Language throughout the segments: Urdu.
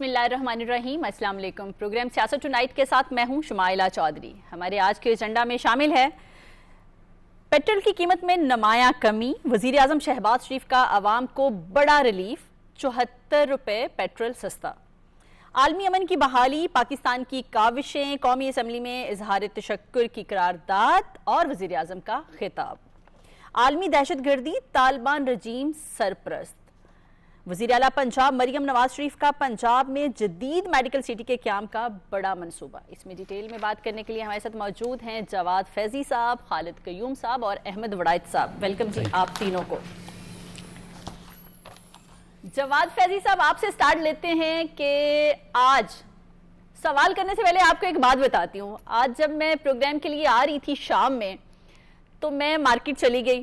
بسم اللہ الرحمن الرحیم، السلام علیکم۔ پروگرام سیاست ٹونائٹ کے ساتھ میں ہوں شمائلہ چودھری۔ ہمارے آج کے ایجنڈا میں شامل ہے پیٹرول کی قیمت میں نمایاں کمی، وزیر اعظم شہباز شریف کا عوام کو بڑا ریلیف، 74 روپے پیٹرول سستا، عالمی امن کی بحالی، پاکستان کی کاوشیں، قومی اسمبلی میں اظہار تشکر کی قرارداد اور وزیر اعظم کا خطاب، عالمی دہشت گردی، طالبان رجیم سرپرست، وزیر اعلیٰ پنجاب مریم نواز شریف کا پنجاب میں جدید میڈیکل سٹی کے قیام کا بڑا منصوبہ۔ اس میں ڈیٹیل میں بات کرنے کے لیے ہمارے ساتھ موجود ہیں جواد فیضی صاحب، خالد قیوم صاحب اور احمد وڑائچ صاحب۔ ویلکم جی آپ تینوں کو۔ جواد فیضی صاحب آپ سے سٹارٹ لیتے ہیں کہ آج سوال کرنے سے پہلے آپ کو ایک بات بتاتی ہوں۔ آج جب میں پروگرام کے لیے آ رہی تھی شام میں تو میں مارکیٹ چلی گئی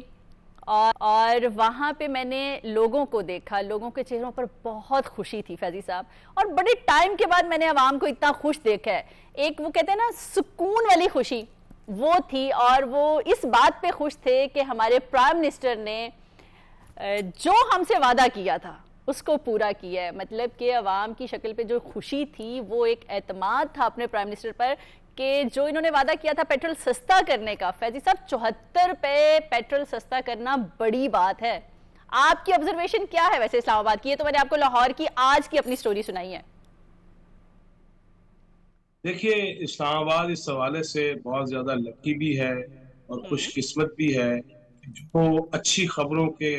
اور وہاں پہ میں نے لوگوں کو دیکھا، لوگوں کے چہروں پر بہت خوشی تھی فیضی صاحب، اور بڑے ٹائم کے بعد میں نے عوام کو اتنا خوش دیکھا ہے۔ ایک وہ کہتے ہیں نا سکون والی خوشی وہ تھی، اور وہ اس بات پہ خوش تھے کہ ہمارے پرائم منسٹر نے جو ہم سے وعدہ کیا تھا اس کو پورا کیا ہے۔ مطلب کہ عوام کی شکل پہ جو خوشی تھی وہ ایک اعتماد تھا اپنے پرائم منسٹر پر کہ جو انہوں نے وعدہ کیا تھا پیٹرول سستا کرنے کا۔ فیضی صاحب 74 روپے پیٹرول سستا کرنا بڑی بات ہے۔ آپ کی آبزرویشن کیا ہے ویسے اسلام آباد کی؟ یہ تو میں نے آپ کو لاہور کی آج کی اپنی سٹوری سنائی ہے۔ دیکھیے، اسلام آباد اس حوالے سے بہت زیادہ لکی بھی ہے اور خوش قسمت بھی ہے۔ جو اچھی خبروں کے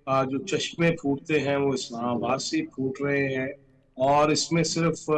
جو چشمے پھوٹتے ہیں وہ اسلام آباد سے پھوٹ رہے ہیں، اور اس میں صرف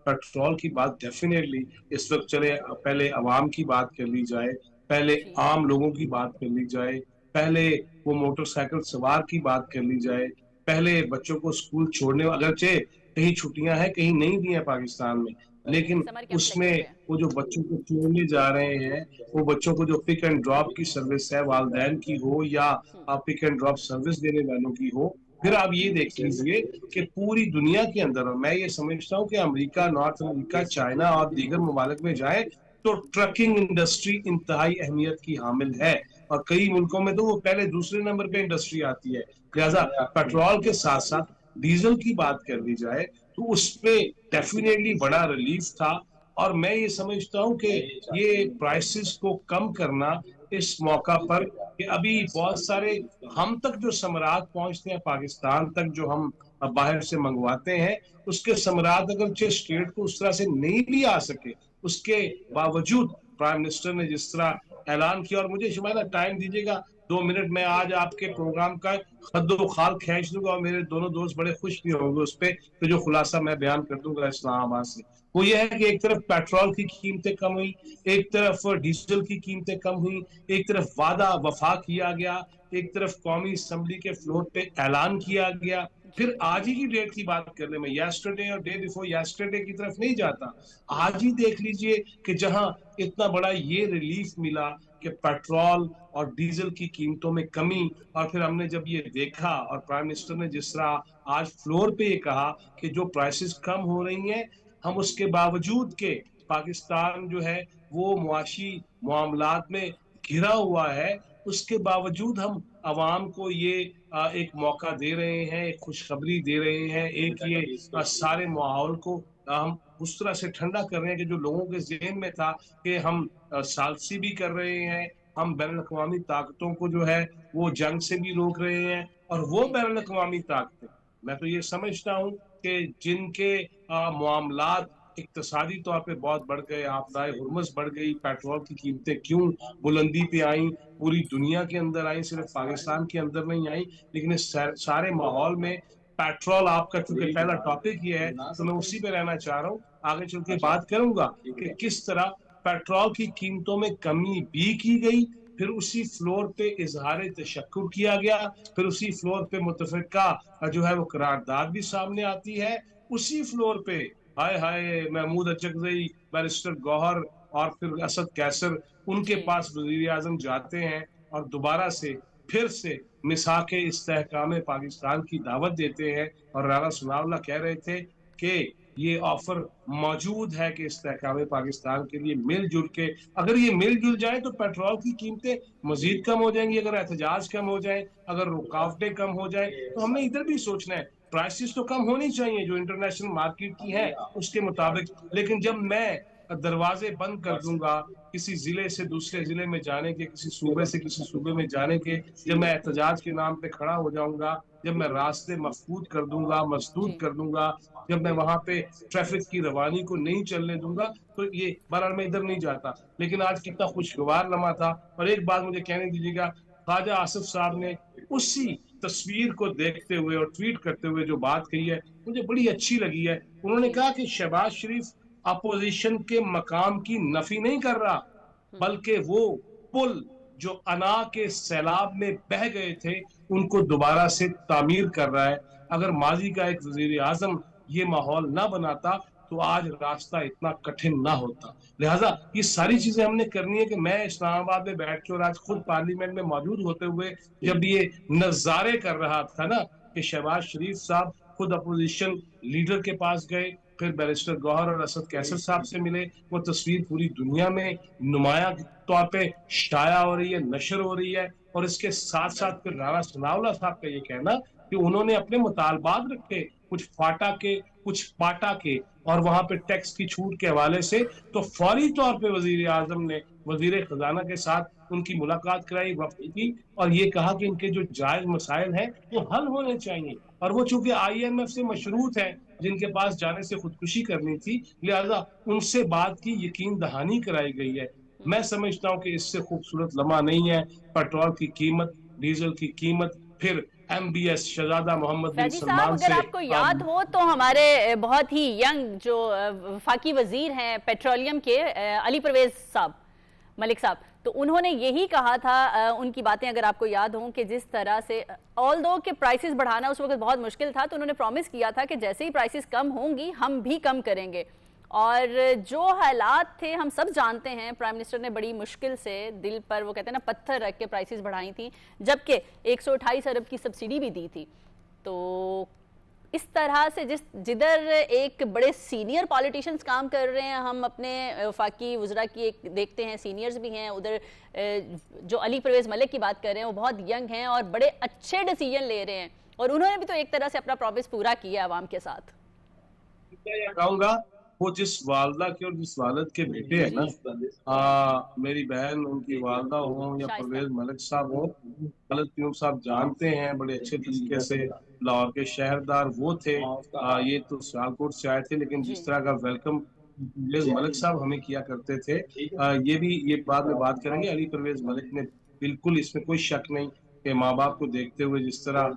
پیٹرول کی بات ڈیفینیٹلی اس وقت چلے پہلے عوام کی بات کر لی جائے، پہلے عام لوگوں کی بات کر لی جائے، پہلے وہ موٹر سائیکل سوار کی بات کر لی جائے، پہلے بچوں کو اسکول چھوڑنے، اگرچہ کہیں چھٹیاں ہیں کہیں نہیں بھی ہیں پاکستان میں، لیکن اس میں وہ جو بچوں کو چھوڑنے جا رہے ہیں، وہ بچوں کو جو پک اینڈ ڈراپ کی سروس ہے والدین کی ہو یا پک اینڈ ڈراپ سروس دینے والوں کی ہو، پھر آپ یہ دیکھ لیجئے کہ پوری دنیا کے اندر، اور میں یہ سمجھتا ہوں کہ امریکہ، نارتھ امریکہ، چائنا اور دیگر ممالک میں جائیں تو ٹرکنگ انڈسٹری انتہائی اہمیت کی حامل ہے، اور کئی ملکوں میں تو وہ پہلے دوسرے نمبر پہ انڈسٹری آتی ہے۔ لہذا پیٹرول کے ساتھ ساتھ ڈیزل کی بات کر دی جائے تو اس پہ ڈیفینیٹلی بڑا ریلیف تھا، اور میں یہ سمجھتا ہوں کہ یہ پرائسز کو کم کرنا اس موقع پر، کہ ابھی بہت سارے ہم تک جو ثمرات پہنچتے ہیں پاکستان تک جو ہم باہر سے منگواتے ہیں، اس کے ثمرات اگرچہ اسٹیٹ کو اس طرح سے نہیں بھی آ سکے، اس کے باوجود پرائم منسٹر نے جس طرح اعلان کیا، اور مجھے شمائلہ ٹائم دیجیے گا 2 منٹ، میں آج آپ کے پروگرام کا خد و خال کھینچ دوں گا اور میرے دونوں دوست بڑے خوش بھی ہوں گے اس پہ، تو جو خلاصہ میں بیان کر دوں گا اسلام آباد سے وہ یہ ہے کہ ایک طرف پیٹرول کی قیمتیں کم ہوئی، ایک طرف ڈیزل کی قیمتیں کم ہوئی، ایک طرف وعدہ وفا کیا گیا، ایک طرف قومی اسمبلی کے فلور پہ اعلان کیا گیا۔ پھر آج ہی کی ڈیٹ کی بات کرنے میں یسٹرڈے اور ڈے بیفور یسٹرڈے کی طرف نہیں جاتا، آج ہی دیکھ لیجئے کہ جہاں اتنا بڑا یہ ریلیف ملا کہ پیٹرول اور ڈیزل کی قیمتوں میں کمی، اور پھر ہم نے جب یہ دیکھا اور پرائم منسٹر نے جس طرح آج فلور پہ یہ کہا کہ جو پرائسز کم ہو رہی ہیں، ہم اس کے باوجود کہ پاکستان جو ہے وہ معاشی معاملات میں گھرا ہوا ہے، اس کے باوجود ہم عوام کو یہ ایک موقع دے رہے ہیں، ایک خوشخبری دے رہے ہیں، ایک یہ سارے ماحول کو ہم اس طرح سے ٹھنڈا کر رہے ہیں کہ جو لوگوں کے ذہن میں تھا کہ ہم ثالثی بھی کر رہے ہیں، ہم بین الاقوامی طاقتوں کو جو ہے وہ جنگ سے بھی روک رہے ہیں، اور وہ بین الاقوامی طاقتیں میں تو یہ سمجھتا ہوں کہ جن کے معاملات اقتصادی طور پہ بہت بڑھ گئے، آبدائے ہرمز بڑھ گئی، پیٹرول کی قیمتیں کیوں بلندی پہ آئیں، پوری دنیا کے اندر آئیں، صرف پاکستان کے اندر نہیں آئیں، لیکن اس سارے ماحول میں پیٹرول، آپ کا چونکہ پہلا ٹاپک یہ ہے تو میں اسی پہ رہنا چاہ رہا ہوں، آگے چل کے بات کروں گا کہ کس طرح پیٹرول کی قیمتوں میں کمی بھی کی گئی، پھر اسی فلور پہ اظہار تشکر کیا گیا، پھر اسی فلور پہ متفقہ جو ہے وہ قرارداد بھی سامنے آتی ہے، اسی فلور پہ ہائے ہائے محمود اچکزئی، بیرسٹر گوہر اور پھر اسد کیسر ان کے پاس وزیر اعظم جاتے ہیں اور دوبارہ سے پھر سے مساق استحکام پاکستان کی دعوت دیتے ہیں، اور رانا ثناء اللہ کہہ رہے تھے کہ یہ آفر موجود ہے کہ استحکام پاکستان کے لیے مل جل کے، اگر یہ مل جل جائیں تو پیٹرول کی قیمتیں مزید کم ہو جائیں گی، اگر احتجاج کم ہو جائیں، اگر رکاوٹیں کم ہو جائیں، تو ہم نے ادھر بھی سوچنا ہے پرائسز تو کم ہونی چاہیے جو انٹرنیشنل مارکیٹ کی ہیں اس کے مطابق، لیکن جب میں دروازے بند کر دوں گا کسی ضلع سے دوسرے ضلع میں جانے کے، کسی صوبے سے کسی صوبے میں جانے کے، جب میں احتجاج کے نام پہ کھڑا ہو جاؤں گا، جب میں راستے مفقود کر دوں گا، مسدود کر دوں گا، جب میں وہاں پہ ٹریفک کی روانی کو نہیں چلنے دوں گا، تو یہ بہرحال میں ادھر نہیں جاتا۔ لیکن آج کتنا خوشگوار لمحہ تھا۔ اور ایک بات مجھے کہنے دیجیے گا، خواجہ آصف صاحب نے اسی تصویر کو دیکھتے ہوئے اور ٹویٹ کرتے ہوئے جو بات کہی ہے مجھے بڑی اچھی لگی ہے۔ انہوں نے کہا کہ شہباز شریف اپوزیشن کے مقام کی نفی نہیں کر رہا، بلکہ وہ پل جو انا کے سیلاب میں بہہ گئے تھے ان کو دوبارہ سے تعمیر کر رہا ہے۔ اگر ماضی کا ایک وزیر اعظم یہ ماحول نہ بناتا تو آج راستہ اتنا کٹھن نہ ہوتا۔ لہٰذا یہ ساری چیزیں ہم نے کرنی ہے کہ میں اسلام آباد میں بیٹھ کے اور آج خود پارلیمنٹ میں موجود ہوتے ہوئے جب یہ نظارے کر رہا تھا نا کہ شہباز شریف صاحب خود اپوزیشن لیڈر کے پاس گئے، پھر بیرسٹر گوہر اور اسد کیسر صاحب سے ملے، وہ تصویر پوری دنیا میں نمایاں طور پہ شائع ہو رہی ہے، نشر ہو رہی ہے۔ اور اس کے ساتھ ساتھ پھر رانا ثناءاللہ صاحب کا یہ کہنا کہ انہوں نے اپنے مطالبات رکھے، کچھ فاٹا کے کچھ پاٹا کے، اور وہاں پہ ٹیکس کی چھوٹ کے حوالے سے تو فوری طور پہ وزیر اعظم نے وزیر خزانہ کے ساتھ ان کی ملاقات کرائی، وفد کی، اور یہ کہا کہ ان کے جو جائز مسائل ہیں وہ حل ہونے چاہیے۔ اور وہ چونکہ IMF سے مشروط ہیں، جن کے پاس جانے سے خودکشی کرنی تھی، لہذا ان سے بات کی یقین دہانی کرائی گئی ہے۔ میں سمجھتا ہوں کہ اس سے خوبصورت لمحہ نہیں ہے۔ پیٹرول کی قیمت، ڈیزل کی قیمت، پھر MBS شہزادہ محمد بن فیضی صاحب سلمان اگر سے آپ کو یاد ہو تو ہمارے بہت ہی ینگ جو وفاقی وزیر ہیں پیٹرولیم کے علی پرویز صاحب، ملک صاحب، تو انہوں نے یہی کہا تھا، ان کی باتیں اگر آپ کو یاد ہوں، کہ جس طرح سے آلدو کہ پرائسز بڑھانا اس وقت بہت مشکل تھا، تو انہوں نے پرومس کیا تھا کہ جیسے ہی پرائسز کم ہوں گی ہم بھی کم کریں گے۔ اور جو حالات تھے ہم سب جانتے ہیں، پرائم منسٹر نے بڑی مشکل سے دل پر وہ کہتے ہیں نا پتھر رکھ کے پرائسز بڑھائی تھیں، جبکہ 128 ارب کی سبسڈی بھی دی تھی۔ تو اس طرح سے جدھر ایک بڑے سینئر پالیٹیشنز کام کر رہے ہیں، ہم اپنے وفاقی وزراء کی ایک دیکھتے ہیں سینئرز بھی ہیں، ادھر جو علی پرویز ملک کی بات کر رہے ہیں وہ بہت ینگ ہیں اور بڑے اچھے ڈیسیجن لے رہے ہیں، اور انہوں نے بھی تو ایک طرح سے اپنا پرومس پورا کیا عوام کے ساتھ۔ میں یہ کہوں گا وہ جس والدہ کے اور جس والد کے بیٹے ہیں نا، میری بہن ان کی والدہ ہوں یا پرویز ملک صاحب ہوں، والد پیوم صاحب جانتے ہیں بڑے اچھے طریقے سے، لاہور کے شہردار وہ تھے، یہ تو سیالکوٹ سے آئے تھے، لیکن جس طرح کا ویلکم پرویز ملک صاحب ہمیں کیا کرتے تھے، یہ بعد میں بات کریں گے۔ علی پرویز ملک نے بالکل اس میں کوئی شک نہیں کہ ماں باپ کو دیکھتے ہوئے جس طرح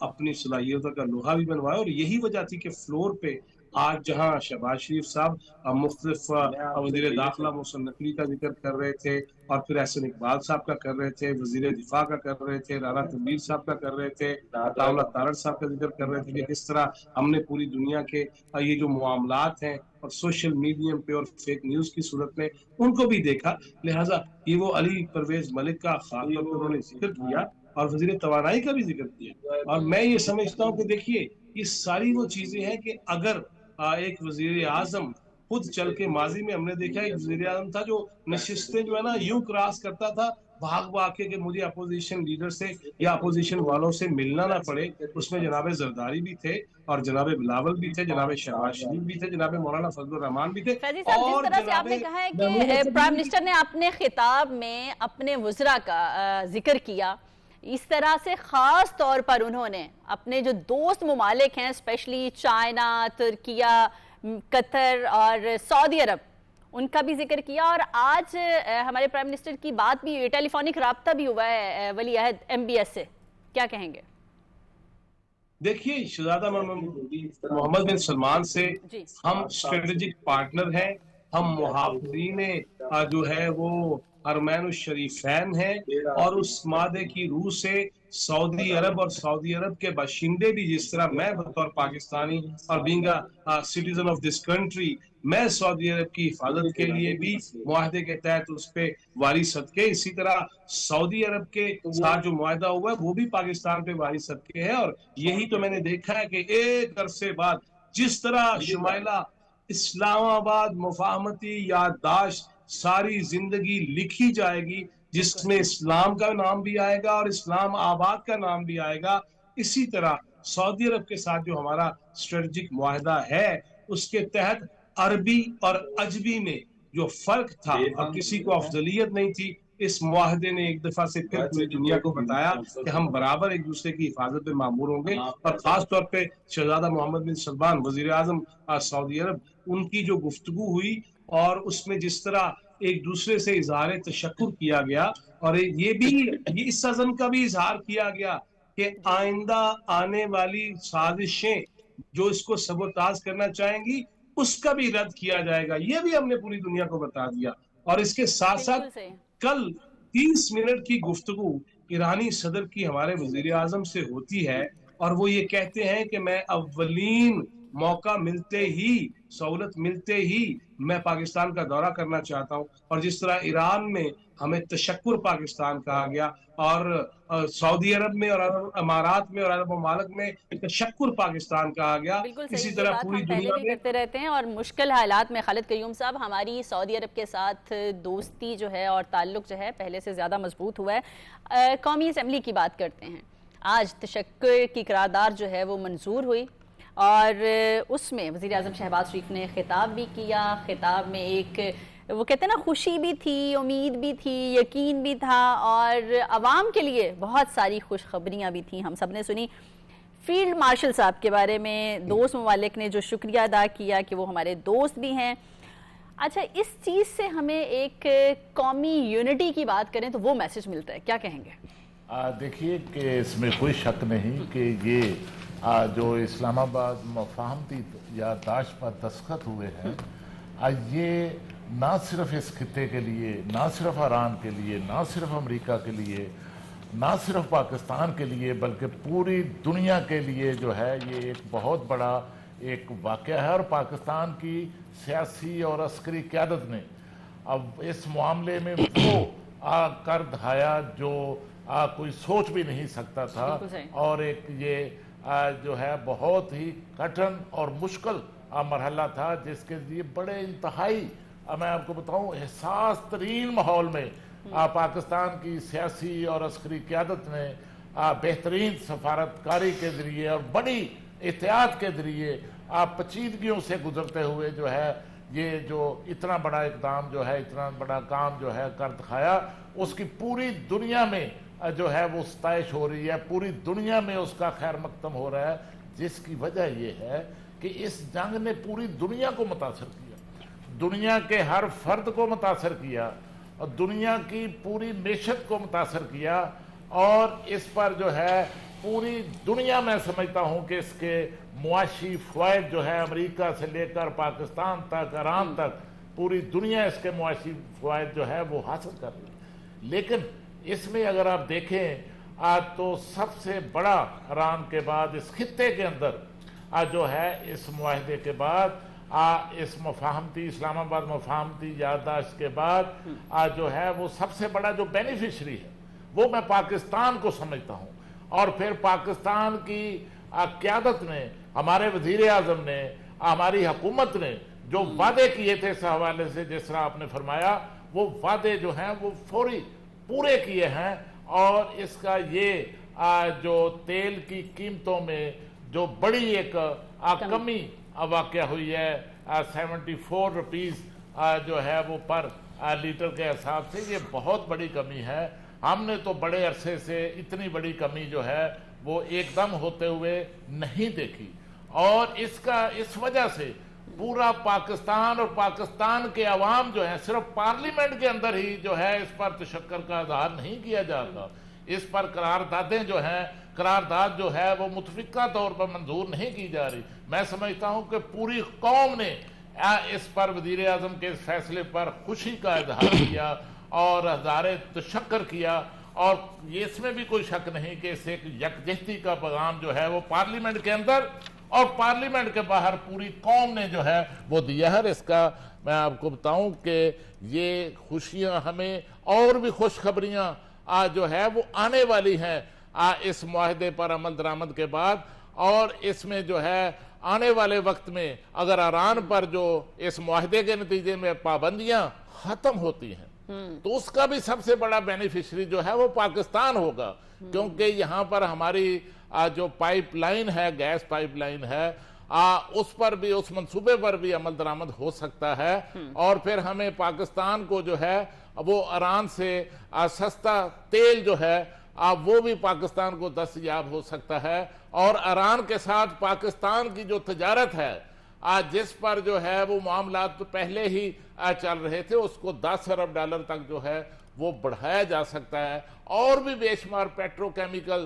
اپنی صلاحیتوں کا لوہا بھی بنوایا، اور یہی وجہ تھی کہ فلور پہ آج جہاں شہباز شریف صاحب مختلف وزیر داخلہ محسن نقوی کا ذکر کر رہے تھے، اور پھر احسن اقبال صاحب کا کر رہے تھے، وزیر دفاع کا کر رہے تھے، رانا تنویر صاحب کا کر رہے تھے، عطاءاللہ تارڑ صاحب کا ذکر کر رہے تھے کہ کس طرح ہم نے پوری دنیا کے یہ جو معاملات ہیں اور سوشل میڈیم پہ اور فیک نیوز کی صورت میں ان کو بھی دیکھا، لہٰذا یہ وہ علی پرویز ملک کا خاص طور پر انہوں نے ذکر کیا اور وزیر توانائی کا بھی ذکر کیا۔ اور میں یہ سمجھتا ہوں کہ دیکھیے یہ ساری وہ چیزیں ہیں کہ اگر ایک وزیر اعظم خود چل کے، ماضی میں ہم نے دیکھا ایک وزیر اعظم تھا جو نشستیں جو ہے نا یوں کراس کرتا تھا بھاگ بھاگ کے کہ مجھے اپوزیشن لیڈر سے یا اپوزیشن والوں سے ملنا نہ پڑے، اس میں جناب زرداری بھی تھے اور جناب بلاول بھی تھے، جناب شہباز شریف بھی تھے، جناب مولانا فضل الرحمان بھی تھے، فیضی صاحب جس طرح سے آپ نے کہا ہے کہ پرائم منسٹر نے اپنے خطاب میں اپنے وزراء کا ذکر کیا، اس طرح سے خاص طور پر انہوں نے اپنے جو دوست ممالک ہیں اسپیشلی چائنا، ترکیہ، قطر اور سعودی عرب، ان کا بھی ذکر کیا، اور آج ہمارے پرائم منسٹر کی بات بھی ٹیلی فونک رابطہ بھی ہوا ہے ولی عہد MBS سے، کیا کہیں گے؟ دیکھیے شہزادہ محمد بن سلمان سے ہم اسٹریٹجک پارٹنر ہیں، ہم محافظین جو ہے وہ حرمین الشریفین ہیں، اور اس معاہدے کی روح سے سعودی عرب اور سعودی عرب کے باشندے بھی، جس طرح میں بطور پاکستانی اور being citizen of this country میں سعودی عرب کی حفاظت کے لیے بھی معاہدے کے تحت اس پہ واری صدقے، اسی طرح سعودی عرب کے ساتھ جو معاہدہ ہوا ہے وہ بھی پاکستان پہ واری صدقے ہے۔ اور یہی تو میں نے دیکھا ہے کہ ایک عرصے بعد جس طرح شمائلہ اسلام آباد مفاہمتی یادداشت ساری زندگی لکھی جائے گی، جس میں اسلام کا نام بھی آئے گا اور اسلام آباد کا نام بھی آئے گا، اسی طرح سعودی عرب کے ساتھ جو ہمارا اسٹریٹجک معاہدہ ہے اس کے تحت عربی اور عجمی میں جو فرق تھا اور کسی کو افضلیت نہیں تھی، اس معاہدے نے ایک دفعہ سے پھر پوری دنیا کو بتایا کہ ہم برابر ایک دوسرے کی حفاظت میں مامور ہوں گے. اور خاص طور پہ شہزادہ محمد بن سلمان وزیر اعظم سعودی عرب، ان کی جو گفتگو ہوئی اور اس میں جس طرح ایک دوسرے سے اظہار تشکر کیا گیا، اور یہ بھی اس عزم کا بھی اظہار کیا گیا کہ آئندہ آنے والی سازشیں جو اس کو سبوتاژ کرنا چاہیں گی اس کا بھی رد کیا جائے گا، یہ بھی ہم نے پوری دنیا کو بتا دیا. اور اس کے ساتھ ساتھ بالکل صحیح. کل 30 منٹ کی گفتگو ایرانی صدر کی ہمارے وزیر اعظم سے ہوتی ہے، اور وہ یہ کہتے ہیں کہ میں اولین موقع ملتے ہی، سہولت ملتے ہی میں پاکستان کا دورہ کرنا چاہتا ہوں. اور جس طرح ایران میں ہمیں تشکر پاکستان کہا گیا، اور سعودی عرب میں اور عرب امارات میں اور عرب ممالک میں تشکر پاکستان کہا گیا، بالکل اسی صحیح. یہ طرح بات پوری ہم پہلے دنیا بھی میں کرتے رہتے ہیں، اور مشکل حالات میں خالد قیوم صاحب ہماری سعودی عرب کے ساتھ دوستی جو ہے اور تعلق جو ہے پہلے سے زیادہ مضبوط ہوا ہے. قومی اسمبلی کی بات کرتے ہیں. آج تشکر کی قرارداد جو ہے وہ منظور ہوئی، اور اس میں وزیر اعظم شہباز شریف نے خطاب بھی کیا. خطاب میں ایک وہ کہتے ہیں نا، خوشی بھی تھی، امید بھی تھی، یقین بھی تھا، اور عوام کے لیے بہت ساری خوشخبریاں بھی تھیں. ہم سب نے سنی فیلڈ مارشل صاحب کے بارے میں، دوست ممالک نے جو شکریہ ادا کیا کہ وہ ہمارے دوست بھی ہیں. اچھا، اس چیز سے ہمیں ایک قومی یونٹی کی بات کریں تو وہ میسج ملتا ہے، کیا کہیں گے؟ دیکھیے کہ اس میں کوئی شک نہیں کہ یہ جو اسلام آباد مفاہمتی یادداشت پر دستخط ہوئے ہیں، یہ نہ صرف اس خطے کے لیے، نہ صرف ایران کے لیے، نہ صرف امریکہ کے لیے، نہ صرف پاکستان کے لیے، بلکہ پوری دنیا کے لیے جو ہے یہ ایک بہت بڑا ایک واقعہ ہے. اور پاکستان کی سیاسی اور عسکری قیادت نے اب اس معاملے میں وہ کر دکھایا جو کوئی سوچ بھی نہیں سکتا تھا. اور ایک یہ جو ہے بہت ہی کٹھن اور مشکل مرحلہ تھا، جس کے لیے بڑے انتہائی میں آپ کو بتاؤں حساس ترین ماحول میں پاکستان کی سیاسی اور عسکری قیادت نے بہترین سفارتکاری کے ذریعے اور بڑی احتیاط کے ذریعے پیچیدگیوں سے گزرتے ہوئے جو ہے یہ جو اتنا بڑا اقدام جو ہے، اتنا بڑا کام جو ہے کر دکھایا. اس کی پوری دنیا میں جو ہے وہ ستائش ہو رہی ہے، پوری دنیا میں اس کا خیر مقدم ہو رہا ہے، جس کی وجہ یہ ہے کہ اس جنگ نے پوری دنیا کو متاثر کیا، دنیا کے ہر فرد کو متاثر کیا، اور دنیا کی پوری معیشت کو متاثر کیا. اور اس پر جو ہے پوری دنیا میں سمجھتا ہوں کہ اس کے معاشی فوائد جو ہے امریکہ سے لے کر پاکستان تک، ایران تک، پوری دنیا اس کے معاشی فوائد جو ہے وہ حاصل کر رہی ہے. لیکن اس میں اگر آپ دیکھیں تو سب سے بڑا ایران کے بعد اس خطے کے اندر جو ہے اس معاہدے کے بعد اس مفاہمتی اسلام آباد مفاہمتی یادداشت کے بعد جو ہے وہ سب سے بڑا جو بینیفیشری ہے وہ میں پاکستان کو سمجھتا ہوں. اور پھر پاکستان کی قیادت نے، ہمارے وزیر اعظم نے، ہماری حکومت نے جو وعدے کیے تھے اس حوالے سے، جس طرح آپ نے فرمایا، وہ وعدے جو ہیں وہ فوری پورے کیے ہیں. اور اس کا یہ جو تیل کی قیمتوں میں جو بڑی ایک کمی واقع ہوئی ہے 74 روپیز جو ہے وہ پر لیٹر کے حساب سے، یہ بہت بڑی کمی ہے. ہم نے تو بڑے عرصے سے اتنی بڑی کمی جو ہے وہ ایک دم ہوتے ہوئے نہیں دیکھی. اور اس وجہ سے پورا پاکستان اور پاکستان کے عوام جو ہیں، صرف پارلیمنٹ کے اندر ہی جو ہے اس پر تشکر کا اظہار نہیں کیا جاتا، اس پر قراردادیں جو ہیں، قرارداد جو ہے وہ متفقہ طور پر منظور نہیں کی جا رہی. میں سمجھتا ہوں کہ پوری قوم نے اس پر وزیر اعظم کے اس فیصلے پر خوشی کا اظہار کیا اور ہزارے تشکر کیا. اور اس میں بھی کوئی شک نہیں کہ اس ایک یکجہتی کا پیغام جو ہے وہ پارلیمنٹ کے اندر اور پارلیمنٹ کے باہر پوری قوم نے جو ہے وہ دیا ہے. اس کا میں آپ کو بتاؤں کہ یہ خوشیاں ہمیں اور بھی خوشخبریاں جو ہے وہ آنے والی ہیں اس معاہدے پر عمل درآمد کے بعد. اور اس میں جو ہے آنے والے وقت میں اگر ایران پر جو اس معاہدے کے نتیجے میں پابندیاں ختم ہوتی ہیں تو اس کا بھی سب سے بڑا بینیفیشری جو ہے وہ پاکستان ہوگا، کیونکہ یہاں پر ہماری جو پائپ لائن ہے، گیس پائپ لائن ہے، اس پر بھی، اس منصوبے پر بھی عمل درآمد ہو سکتا ہے، اور پھر ہمیں پاکستان کو جو ہے وہ ایران سے سستا تیل جو ہے وہ بھی پاکستان کو دستیاب ہو سکتا ہے، اور ایران کے ساتھ پاکستان کی جو تجارت ہے جس پر جو ہے وہ معاملات تو پہلے ہی چل رہے تھے، اس کو $10 ارب تک جو ہے وہ بڑھایا جا سکتا ہے، اور بھی بے شمار پیٹرو کیمیکل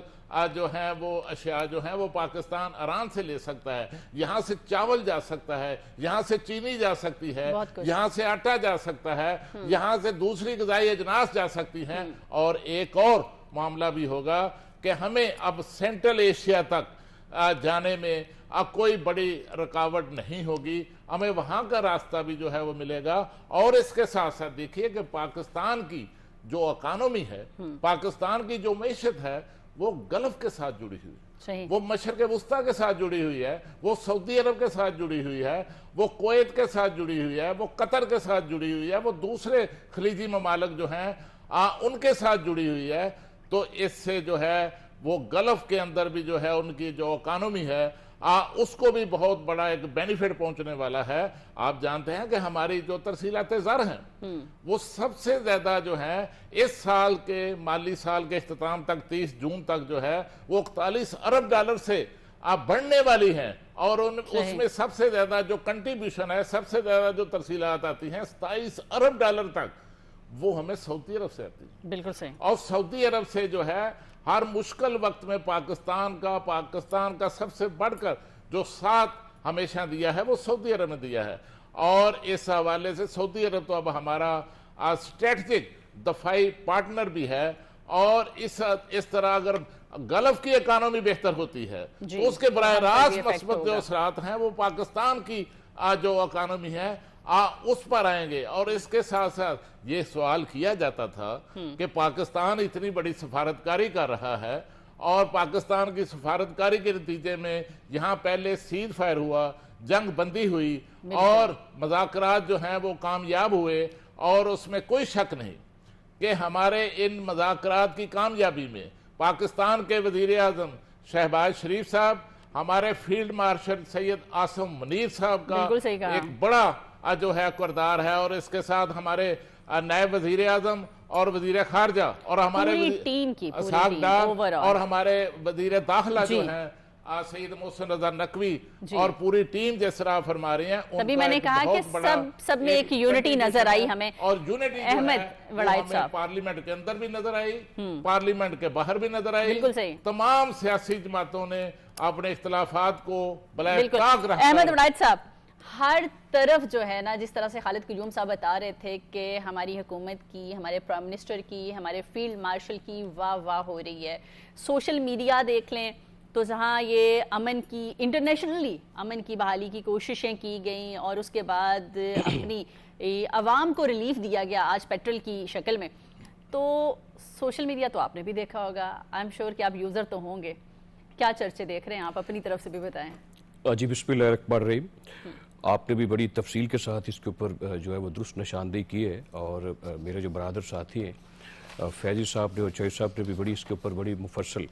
جو ہیں وہ اشیاء جو ہیں وہ پاکستان ایران سے لے سکتا ہے، یہاں سے چاول جا سکتا ہے، یہاں سے چینی جا سکتی ہے، یہاں سے آٹا جا سکتا ہے، یہاں سے دوسری غذائی اجناس جا سکتی ہیں، اور ایک اور معاملہ بھی ہوگا کہ ہمیں اب سینٹرل ایشیا تک جانے میں اب کوئی بڑی رکاوٹ نہیں ہوگی، ہمیں وہاں کا راستہ بھی جو ہے وہ ملے گا، اور اس کے ساتھ ساتھ دیکھیے کہ پاکستان کی جو اکانومی ہے، پاکستان کی جو معیشت ہے، وہ گلف کے ساتھ جڑی ہوئی ہے، وہ مشرق وسطیٰ کے ساتھ جڑی ہوئی ہے، وہ سعودی عرب کے ساتھ جڑی ہوئی ہے، وہ کویت کے ساتھ جڑی ہوئی ہے، وہ قطر کے ساتھ جڑی ہوئی ہے، وہ دوسرے خلیجی ممالک جو ہیں ان کے ساتھ جڑی ہوئی ہے، تو اس سے جو ہے وہ گلف کے اندر بھی جو ہے ان کی جو اکانومی ہے اس کو بھی بہت بڑا ایک بینیفٹ پہنچنے والا ہے۔ آپ جانتے ہیں کہ ہماری جو ترسیلات زر ہیں وہ سب سے زیادہ جو ہیں اس سال کے مالی سال کے اختتام تک 30 جون تک جو ہے وہ $41 ارب سے بڑھنے والی ہیں، اور اس میں سب سے زیادہ جو کنٹریبیوشن ہے، سب سے زیادہ جو ترسیلات آتی ہیں $27 ارب تک، وہ ہمیں سعودی عرب سے آتی ہے۔ بالکل صحیح۔ اور سعودی عرب سے جو ہے ہر مشکل وقت میں پاکستان کا سب سے بڑھ کر جو ساتھ ہمیشہ دیا ہے وہ سعودی عرب نے دیا ہے، اور اس حوالے سے سعودی عرب تو اب ہمارا اسٹریٹجک دفاعی پارٹنر بھی ہے، اور اس طرح اگر گلف کی اکانومی بہتر ہوتی ہے تو اس کے براہ راست مثبت جو اثرات ہیں وہ پاکستان کی جو اکانومی ہے اس پر آئیں گے۔ اور اس کے ساتھ ساتھ یہ سوال کیا جاتا تھا کہ پاکستان اتنی بڑی سفارتکاری کر رہا ہے، اور پاکستان کی سفارتکاری کے نتیجے میں یہاں پہلے سیز فائر ہوا، جنگ بندی ہوئی، اور مذاکرات جو ہیں وہ کامیاب ہوئے، اور اس میں کوئی شک نہیں کہ ہمارے ان مذاکرات کی کامیابی میں پاکستان کے وزیر اعظم شہباز شریف صاحب، ہمارے فیلڈ مارشل سید عاصم منیر صاحب کا ایک بڑا جو ہے کردار ہے، اور اس کے ساتھ ہمارے نائب وزیر اعظم اور وزیر خارجہ اور ہمارے اسحاق ڈار اور ہمارے وزیر داخلہ جو ہیں سید محسن رضا نقوی اور پوری ٹیم جس طرح فرما رہی ہیں، تبھی میں نے کہا کہ سب میں ایک یونٹی نظر آئی ہمیں، اور یونٹی احمد وڑائچ صاحب پارلیمنٹ کے اندر بھی نظر آئی، پارلیمنٹ کے باہر بھی نظر آئی، تمام سیاسی جماعتوں نے اپنے اختلافات کو بلائے طاق رکھا۔ احمد وڑائچ صاحب، ہر طرف جو ہے نا، جس طرح سے خالد قیوم صاحب بتا رہے تھے کہ ہماری حکومت کی، ہمارے پرائم منسٹر کی، ہمارے فیلڈ مارشل کی واہ واہ ہو رہی ہے، سوشل میڈیا دیکھ لیں تو جہاں یہ امن کی انٹرنیشنلی امن کی بحالی کی کوششیں کی گئیں، اور اس کے بعد اپنی عوام کو ریلیف دیا گیا آج پیٹرول کی شکل میں، تو سوشل میڈیا تو آپ نے بھی دیکھا ہوگا، آئی ایم شیور کہ آپ یوزر تو ہوں گے، کیا چرچے دیکھ رہے ہیں آپ؟ اپنی طرف سے بھی بتائیں۔ جی بسم اللہ الرحمن الرحیم، آپ نے بھی بڑی تفصیل کے ساتھ اس کے اوپر جو ہے وہ درست نشاندہی کی ہے، اور میرے جو برادر ساتھی ہیں فیضی صاحب نے اور چوہدری صاحب نے بھی بڑی اس کے اوپر بڑی مفصل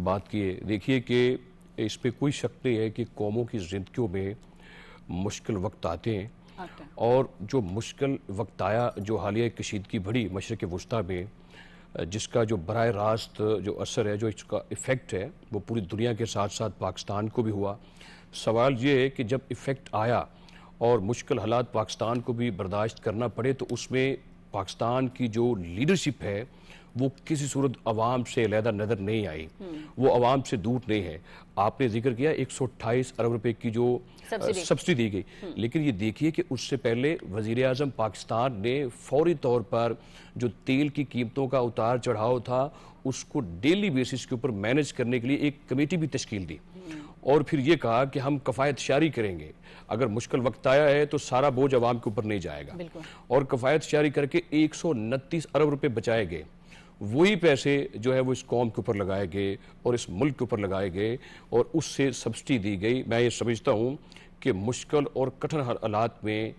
بات کی ہے۔ دیکھیے کہ اس پہ کوئی شک نہیں ہے کہ قوموں کی زندگیوں میں مشکل وقت آتے ہیں، اور جو مشکل وقت آیا، جو حالیہ کشیدگی بڑھی مشرق وسطیٰ میں، جس کا جو براہ راست جو اثر ہے، جو اس کا ایفیکٹ ہے، وہ پوری دنیا کے ساتھ ساتھ پاکستان کو بھی ہوا۔ سوال یہ ہے کہ جب ایفیکٹ آیا اور مشکل حالات پاکستان کو بھی برداشت کرنا پڑے، تو اس میں پاکستان کی جو لیڈرشپ ہے وہ کسی صورت عوام سے علیحدہ نظر نہیں آئی، وہ عوام سے دور نہیں ہے۔ آپ نے ذکر کیا 128 ارب روپے کی جو سبسڈی دی گئی، لیکن یہ دیکھیے کہ اس سے پہلے وزیر اعظم پاکستان نے فوری طور پر جو تیل کی قیمتوں کا اتار چڑھاؤ تھا اس کو ڈیلی بیسس کے اوپر مینج کرنے کے لیے ایک کمیٹی بھی تشکیل دی، اور پھر یہ کہا کہ ہم کفایت شعاری کریں گے، اگر مشکل وقت آیا ہے تو سارا بوجھ عوام کے اوپر نہیں جائے گا، اور کفایت شعاری کر کے 129 ارب روپے بچائے گئے۔ وہی پیسے جو ہے وہ اس قوم کے اوپر لگائے گئے اور اس ملک کے اوپر لگائے گئے، اور اس سے سبسڈی دی گئی۔ میں یہ سمجھتا ہوں کہ مشکل اور کٹھن حالات میں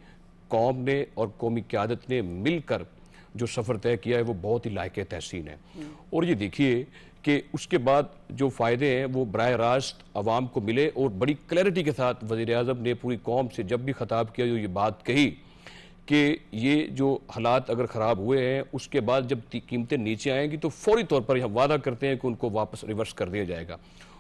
قوم نے اور قومی قیادت نے مل کر جو سفر طے کیا ہے وہ بہت ہی لائق تحسین ہے. اور یہ دیکھیے کہ اس کے بعد جو فائدے ہیں وہ براہ راست عوام کو ملے, اور بڑی کلیئرٹی کے ساتھ وزیر اعظم نے پوری قوم سے جب بھی خطاب کیا جو یہ بات کہی کہ یہ جو حالات اگر خراب ہوئے ہیں اس کے بعد جب قیمتیں نیچے آئیں گی تو فوری طور پر ہم وعدہ کرتے ہیں کہ ان کو واپس ریورس کر دیا جائے گا.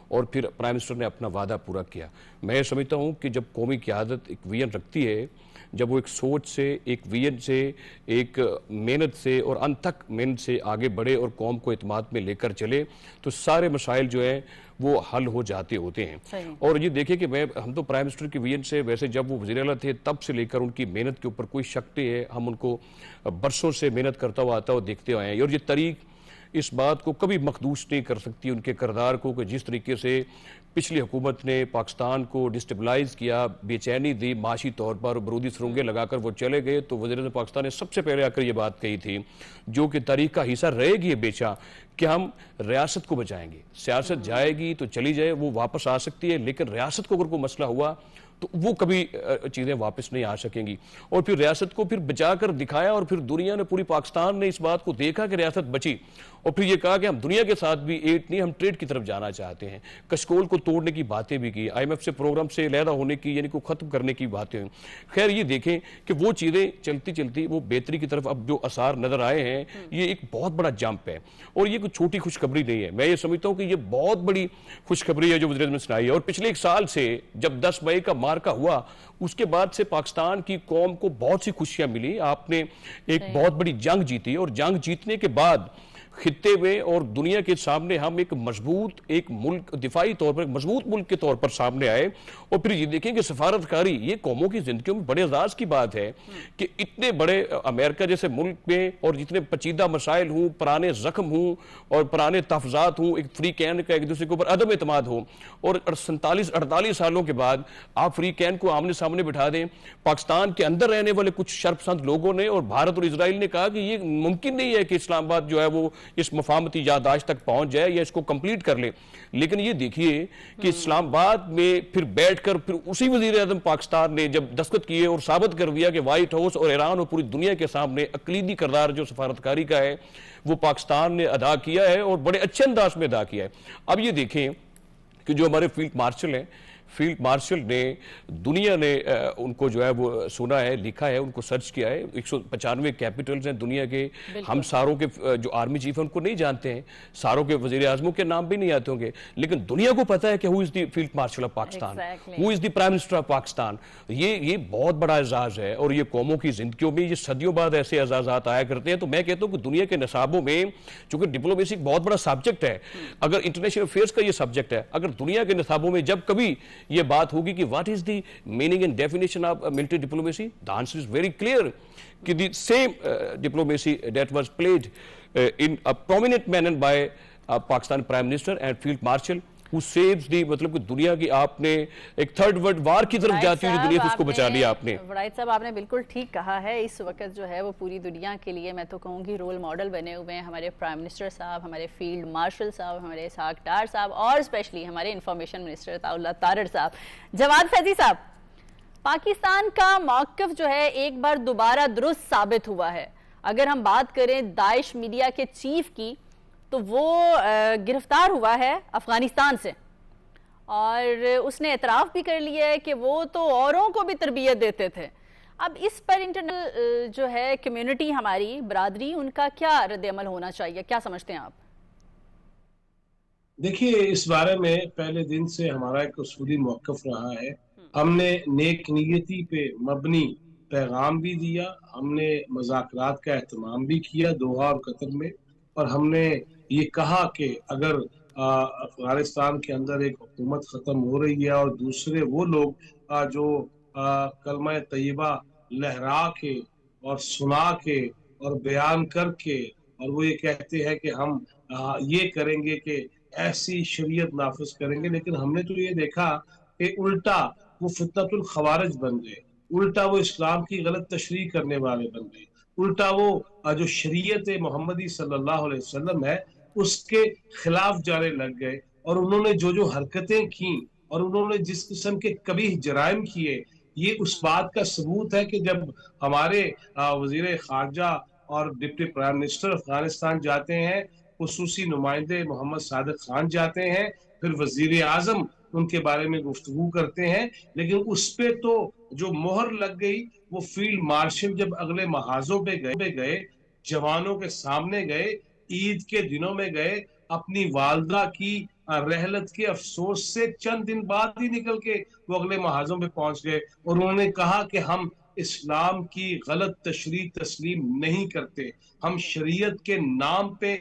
اور پھر پرائم منسٹر نے اپنا وعدہ پورا کیا. میں یہ سمجھتا ہوں کہ جب قومی قیادت ایک ویژن رکھتی ہے, جب وہ ایک سوچ سے, ایک ویژن سے, ایک محنت سے اور انتھک محنت سے آگے بڑھے اور قوم کو اعتماد میں لے کر چلے, تو سارے مسائل جو ہیں وہ حل ہو جاتے ہوتے ہیں. اور یہ دیکھیں کہ ہم تو پرائم منسٹر کی ویژن سے, ویسے جب وہ وزیر اعلیٰ تھے تب سے لے کر ان کی محنت کے اوپر کوئی شک نہیں ہے, ہم ان کو برسوں سے محنت کرتا ہوا آتا ہوا دیکھتے ہوئے ہیں. اور یہ طریق اس بات کو کبھی مخدوش نہیں کر سکتی ان کے کردار کو کہ جس طریقے سے پچھلی حکومت نے پاکستان کو ڈسٹیبلائز کیا, بے چینی دی معاشی طور پر, برودی سرنگیں لگا کر وہ چلے گئے, تو وزیر اعظم پاکستان نے سب سے پہلے آ کر یہ بات کہی تھی جو کہ تاریخ کا حصہ رہے گی بیچا, کہ ہم ریاست کو بچائیں گے. سیاست جائے گی تو چلی جائے, وہ واپس آ سکتی ہے, لیکن ریاست کو اگر کوئی مسئلہ ہوا تو وہ کبھی چیزیں واپس نہیں آ سکیں گی. اور پھر ریاست کو پھر بچا کر دکھایا, اور پھر دنیا نے, پوری پاکستان نے اس بات کو دیکھا کہ ریاست بچی, اور پھر یہ کہا کہ ہم دنیا کے ساتھ بھی ایٹ نہیں, ہم ٹریڈ کی طرف جانا چاہتے ہیں. کشکول کو توڑنے کی باتیں بھی کی, آئی ایم ایف سے پروگرام سے علیحدہ ہونے کی, یعنی کو ختم کرنے کی باتیں ہوئی. خیر یہ دیکھیں کہ وہ چیزیں چلتی چلتی وہ بہتری کی طرف اب جو آثار نظر آئے ہیں, یہ ایک بہت بڑا جمپ ہے. اور یہ کوئی چھوٹی خوشخبری نہیں ہے, میں یہ سمجھتا ہوں کہ یہ بہت بڑی خوشخبری ہے جو وزیر اعظم نے سنائی ہے. اور پچھلے ایک سال سے جب 10 مئی کا مارکہ ہوا, اس کے بعد سے پاکستان کی قوم کو بہت سی خوشیاں ملی. آپ نے ایک بہت بڑی جنگ جیتی, اور جنگ جیتنے کے بعد خطے میں اور دنیا کے سامنے ہم ایک مضبوط, ایک ملک, دفاعی طور پر مضبوط ملک کے طور پر سامنے آئے. اور پھر یہ دیکھیں کہ سفارتکاری یہ قوموں کی زندگیوں میں بڑے اعزاز کی بات ہے کہ اتنے بڑے امریکہ جیسے ملک میں, اور جتنے پیچیدہ مسائل ہوں, پرانے زخم ہوں اور پرانے تحفظات ہوں, ایک فری کین کا ایک دوسرے کے اوپر عدم اعتماد ہو, اور 47-48 سالوں کے بعد آپ فری کین کو آمنے سامنے بٹھا دیں. پاکستان کے اندر رہنے والے کچھ شرپسند لوگوں نے اور بھارت اور اسرائیل نے کہا کہ یہ ممکن نہیں ہے کہ اسلام آباد جو ہے وہ اس مفاہمتی یادداشت تک پہنچ جائے یا اس کو کمپلیٹ کر لے. لیکن یہ دیکھیے کہ اسلام آباد میں پھر بیٹھ کر پھر اسی وزیر اعظم پاکستان نے جب دستخط کیے اور ثابت کر دیا کہ وائٹ ہاؤس اور ایران اور پوری دنیا کے سامنے اقلیدی کردار جو سفارتکاری کا ہے وہ پاکستان نے ادا کیا ہے, اور بڑے اچھے انداز میں ادا کیا ہے. اب یہ دیکھیں کہ جو ہمارے فیلڈ مارشل ہیں, فیلڈ مارشل نے, دنیا نے ان کو جو ہے وہ سنا ہے, لکھا ہے, ان کو سرچ کیا ہے. 195 کیپٹلز ہیں دنیا کے. ہم ساروں کے جو آرمی چیف ہیں ان کو نہیں جانتے ہیں, ساروں کے وزیر اعظموں کے نام بھی نہیں آتے ہوں گے, لیکن دنیا کو پتا ہے کہ who is the field marshal of Pakistan, who is the prime minister of Pakistan. یہ بہت بڑا اعزاز ہے, اور یہ قوموں کی زندگیوں میں یہ صدیوں بعد ایسے اعزازات آیا کرتے ہیں. تو میں کہتا ہوں کہ دنیا کے نصابوں میں, چونکہ ڈپلومیسی ایک بہت بڑا سبجیکٹ ہے, اگر انٹرنیشنل افیئرز کا یہ سبجیکٹ ہے, اگر دنیا کے نصابوں میں جب کبھی یہ بات ہوگی کہ what is the meaning and definition of military diplomacy, the answer is very clear کہ the same diplomacy that was played in a prominent manner by Pakistan Prime Minister and Field Marshal who saves the, مطلب کہ دنیا کی آپ نے ایک تھرڈ ورلڈ وار کی طرف جاتی ہوئی دنیا سے اس کو بچا لیا آپ نے. وڑائٹ صاحب آپ نے بالکل ٹھیک کہا ہے. اس وقت جو ہے وہ پوری دنیا کے لیے میں تو کہوں گی رول ماڈل بنے ہوئے ہیں ہمارے پرائم منسٹر صاحب, ہمارے فیلڈ مارشل صاحب, ہمارے اسحاق ڈار صاحب, اور اسپیشلی ہمارے انفارمیشن منسٹر عطاء اللہ تارڑ صاحب. جواد فیضی صاحب, پاکستان کا موقف جو ہے ایک بار دوبارہ درست ثابت ہوا ہے. اگر ہم بات کریں داعش میڈیا کے چیف کی, تو وہ گرفتار ہوا ہے افغانستان سے, اور اس نے اعتراف بھی کر لیا ہے کہ وہ تو اوروں کو بھی تربیت دیتے تھے. اب اس پر انٹرنل جو ہے کمیونٹی, ہماری برادری, ان کا کیا رد عمل ہونا چاہیے, کیا سمجھتے ہیں آپ؟ دیکھیے, اس بارے میں پہلے دن سے ہمارا ایک اصولی موقف رہا ہے. ہم نے نیک نیتی پہ مبنی پیغام بھی دیا, ہم نے مذاکرات کا اہتمام بھی کیا دوحہ اور قطر میں, اور ہم نے یہ کہا کہ اگر افغانستان کے اندر ایک حکومت ختم ہو رہی ہے اور دوسرے وہ لوگ جو کلمہ طیبہ لہرا کے اور سنا کے اور بیان کر کے, اور وہ یہ کہتے ہیں کہ ہم یہ کریں گے کہ ایسی شریعت نافذ کریں گے, لیکن ہم نے تو یہ دیکھا کہ الٹا وہ فتنۃ الخوارج بن گئے, الٹا وہ اسلام کی غلط تشریح کرنے والے بن گئے, الٹا وہ جو شریعت محمدی صلی اللہ علیہ وسلم ہے اس کے خلاف جانے لگ گئے. اور انہوں نے جو حرکتیں کی اور انہوں نے جس قسم کے قبیح جرائم کیے, یہ اس بات کا ثبوت ہے کہ جب ہمارے وزیر خارجہ اور ڈپٹی پرائم منسٹر افغانستان جاتے ہیں, خصوصی نمائندے محمد صادق خان جاتے ہیں, پھر وزیر اعظم ان کے بارے میں گفتگو کرتے ہیں, لیکن اس پہ تو جو مہر لگ گئی وہ فیلڈ مارشل جب اگلے محاذوں پہ گئے, جوانوں کے سامنے گئے, عید کے دنوں میں گئے, اپنی والدہ کی رحلت کے افسوس سے چند دن بعد ہی نکل کے وہ اگلے محاذوں پہ پہنچ گئے, اور انہوں نے کہا کہ ہم اسلام کی غلط تشریح تسلیم نہیں کرتے, ہم شریعت کے نام پہ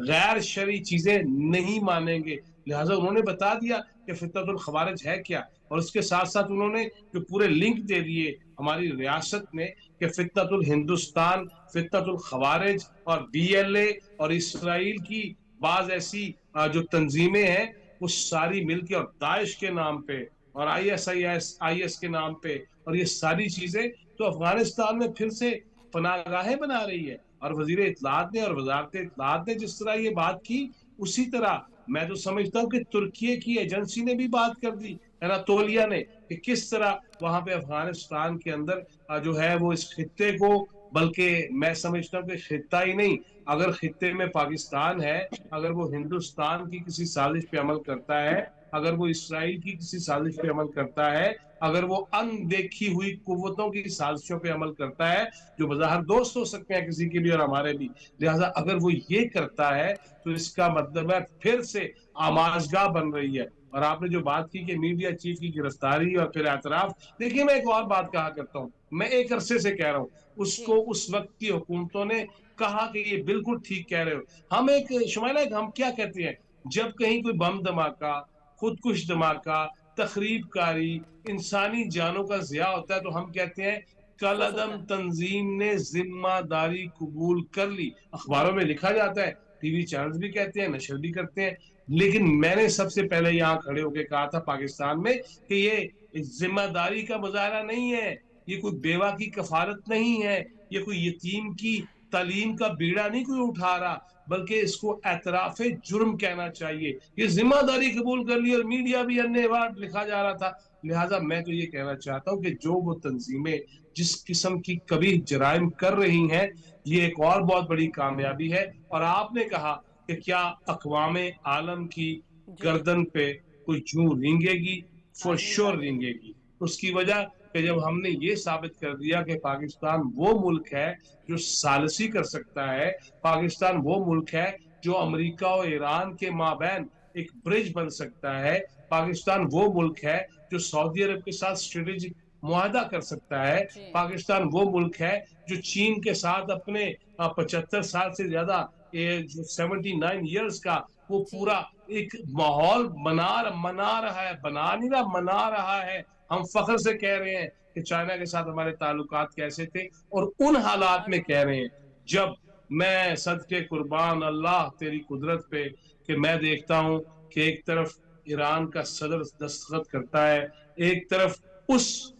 غیر شرعی چیزیں نہیں مانیں گے. لہٰذا انہوں نے بتا دیا کہ فتنۃ الخوارج ہے کیا, اور اس کے ساتھ ساتھ انہوں نے جو پورے لنک دے دیے ہماری ریاست میں کہ فتنۃ الہندوستان, فتنۃ الخوارج اور BLA اور اسرائیل کی بعض ایسی جو تنظیمیں ہیں وہ ساری مل کے, اور داعش کے نام پہ اور IS کے نام پہ, اور یہ ساری چیزیں تو افغانستان میں پھر سے پناہ گاہیں بنا رہی ہے. اور وزیر اطلاعات نے اور وزارت اطلاعات نے جس طرح یہ بات کی, اسی طرح میں تو سمجھتا ہوں کہ ترکیے کی ایجنسی نے بھی بات کر دی, اناتولیا نے, کہ کس طرح وہاں پہ افغانستان کے اندر جو ہے وہ اس خطے کو, بلکہ میں سمجھتا ہوں کہ خطہ ہی نہیں, اگر خطے میں پاکستان ہے, اگر وہ ہندوستان کی کسی سازش پہ عمل کرتا ہے, اگر وہ اسرائیل کی کسی سازش پہ عمل کرتا ہے, اگر وہ اندیکھی ہوئی قوتوں کی سازشوں پہ عمل کرتا ہے جو بظاہر دوست ہو سکتے ہیں کسی کے بھی اور ہمارے بھی, لہٰذا اگر وہ یہ کرتا ہے تو اس کا مطلب ہے پھر سے آماجگاہ بن رہی ہے. اور آپ نے جو بات کی کہ میڈیا چیف کی گرفتاری اور پھر اعتراف, دیکھیے میں ایک اور بات کہا کرتا ہوں, میں ایک عرصے سے کہہ رہا ہوں, اس کو اس وقت کی حکومتوں نے کہا کہ یہ بالکل ٹھیک کہہ رہے ہو. ہم ایک شمائلہ ہم کیا کہتے ہیں, جب کہیں کوئی بم دھماکہ, خودکش دھماکہ, تخریب کاری, انسانی جانوں کا ضیاع ہوتا ہے تو ہم کہتے ہیں کالعدم تنظیم نے ذمہ داری قبول کر لی. اخباروں میں لکھا جاتا ہے, ٹی وی چینلز بھی کہتے ہیں, نشر بھی کرتے ہیں, لیکن میں نے سب سے پہلے یہاں کھڑے ہو کے کہا تھا پاکستان میں کہ یہ ذمہ داری کا مظاہرہ نہیں ہے, یہ کوئی بیوہ کی کفالت نہیں ہے, یہ کوئی یتیم کی تعلیم کا بیڑا نہیں کوئی اٹھا رہا, بلکہ اس کو اعتراف جرم کہنا چاہیے. یہ ذمہ داری قبول کر لی اور میڈیا بھی اننے وارڈ لکھا جا رہا تھا. لہٰذا میں تو یہ کہنا چاہتا ہوں کہ جو وہ تنظیمیں جس قسم کی کبھی جرائم کر رہی ہیں, یہ ایک اور بہت بڑی کامیابی ہے. اور آپ نے کہا کہ کیا اقوام عالم کی گردن پہ کوئی جوں رینگے گی, فور شور رینگے گی. اس کی وجہ کہ جب ہم نے یہ ثابت کر دیا کہ پاکستان وہ ملک ہے جو ثالثی کر سکتا ہے, پاکستان وہ ملک ہے جو امریکہ اور ایران کے مابین ایک برج بن سکتا ہے, پاکستان وہ ملک ہے جو سعودی عرب کے ساتھ اسٹریٹجک معاہدہ کر سکتا ہے, پاکستان وہ ملک ہے جو چین کے ساتھ اپنے 75 سال سے زیادہ 79 ایئرز کا وہ پورا ایک ماحول منا رہا ہے. ہم فخر سے کہہ رہے ہیں کہ چائنا کے ساتھ ہمارے تعلقات کیسے تھے, اور ان حالات میں کہہ رہے ہیں جب میں صدقے قربان اللہ تیری قدرت پہ کہ میں دیکھتا ہوں کہ ایک طرف ایران کا صدر دستخط کرتا ہے, ایک طرف اس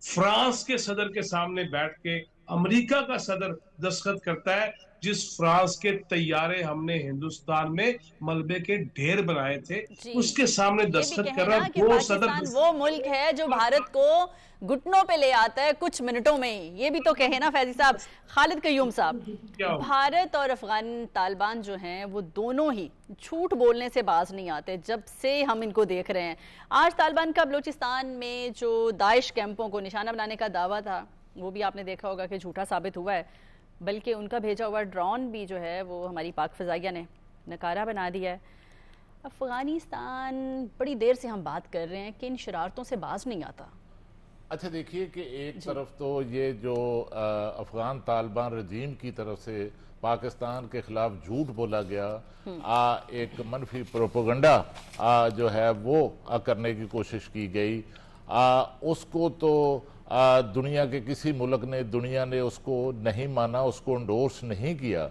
فرانس کے صدر کے سامنے بیٹھ کے امریکہ کا صدر دستخط کرتا ہے, جس فرانس کے طیارے ہم نے ہندوستان میں ملبے کے ڈھیر بنائے تھے, اس کے سامنے دستخط کر رہا ہے وہ صدر. پاکستان وہ ملک ہے جو بھارت کو گھٹنوں پہ لے آتا ہے کچھ منٹوں میں ہی, یہ بھی تو کہیں نا فیضی صاحب. خالد قیوم صاحب, بھارت اور افغان طالبان جو ہیں وہ دونوں ہی جھوٹ بولنے سے باز نہیں آتے جب سے ہم ان کو دیکھ رہے ہیں. آج طالبان کا بلوچستان میں جو داعش کیمپوں کو نشانہ بنانے کا دعویٰ تھا وہ بھی آپ نے دیکھا ہوگا کہ جھوٹا ثابت ہوا ہے, بلکہ ان کا بھیجا ہوا ڈرون بھی جو ہے وہ ہماری پاک فضائیہ نے نکارہ بنا دیا ہے. افغانستان بڑی دیر سے ہم بات کر رہے ہیں کہ ان شرارتوں سے باز نہیں آتا. اچھا دیکھیے کہ ایک طرف تو یہ جو افغان طالبان رجیم کی طرف سے پاکستان کے خلاف جھوٹ بولا گیا, ایک منفی پروپیگنڈا جو ہے وہ کرنے کی کوشش کی گئی, اس کو تو دنیا کے کسی ملک نے, دنیا نے اس کو نہیں مانا, اس کو انڈورس نہیں کیا.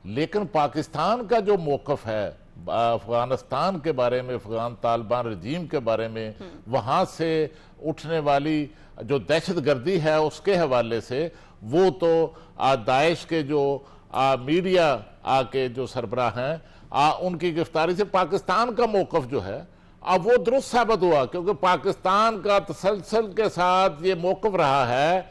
لیکن پاکستان کا جو موقف ہے افغانستان کے بارے میں, افغان طالبان رجیم کے بارے میں, وہاں سے اٹھنے والی جو دہشت گردی ہے اس کے حوالے سے, وہ تو داعش کے جو میڈیا کے جو سربراہ ہیں ان کی گرفتاری سے پاکستان کا موقف جو ہے اب وہ درست ثابت ہوا, کیونکہ پاکستان کا تسلسل کے ساتھ یہ موقف رہا ہے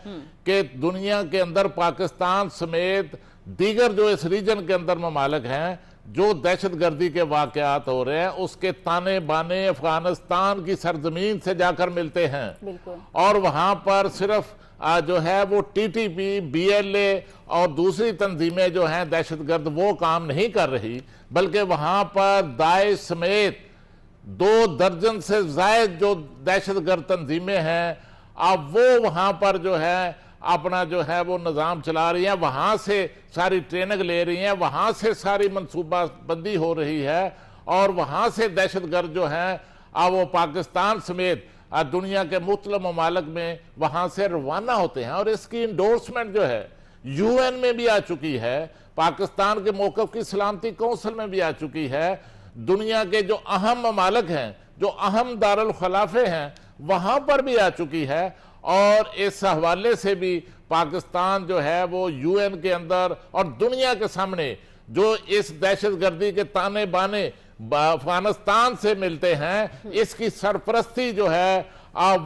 کہ دنیا کے اندر پاکستان سمیت دیگر جو اس ریجن کے اندر ممالک ہیں جو دہشت گردی کے واقعات ہو رہے ہیں اس کے تانے بانے افغانستان کی سرزمین سے جا کر ملتے ہیں، اور وہاں پر صرف جو ہے وہ T T P, B L A اور دوسری تنظیمیں جو ہیں دہشت گرد وہ کام نہیں کر رہی، بلکہ وہاں پر داعش سمیت 2 درجن سے زائد جو دہشت گرد تنظیمیں ہیں، اب وہ وہاں پر جو ہے اپنا جو ہے وہ نظام چلا رہی ہیں، وہاں سے ساری ٹریننگ لے رہی ہیں، وہاں سے ساری منصوبہ بندی ہو رہی ہے، اور وہاں سے دہشت گرد جو ہیں اب وہ پاکستان سمیت دنیا کے مختلف ممالک میں وہاں سے روانہ ہوتے ہیں، اور اس کی انڈورسمنٹ جو ہے یو این میں بھی آ چکی ہے، پاکستان کے موقف کی سلامتی کونسل میں بھی آ چکی ہے، دنیا کے جو اہم ممالک ہیں، جو اہم دارالخلافے ہیں، وہاں پر بھی آ چکی ہے، اور اس حوالے سے بھی پاکستان جو ہے وہ یو این کے اندر اور دنیا کے سامنے جو اس دہشت گردی کے تانے بانے افغانستان سے ملتے ہیں، اس کی سرپرستی جو ہے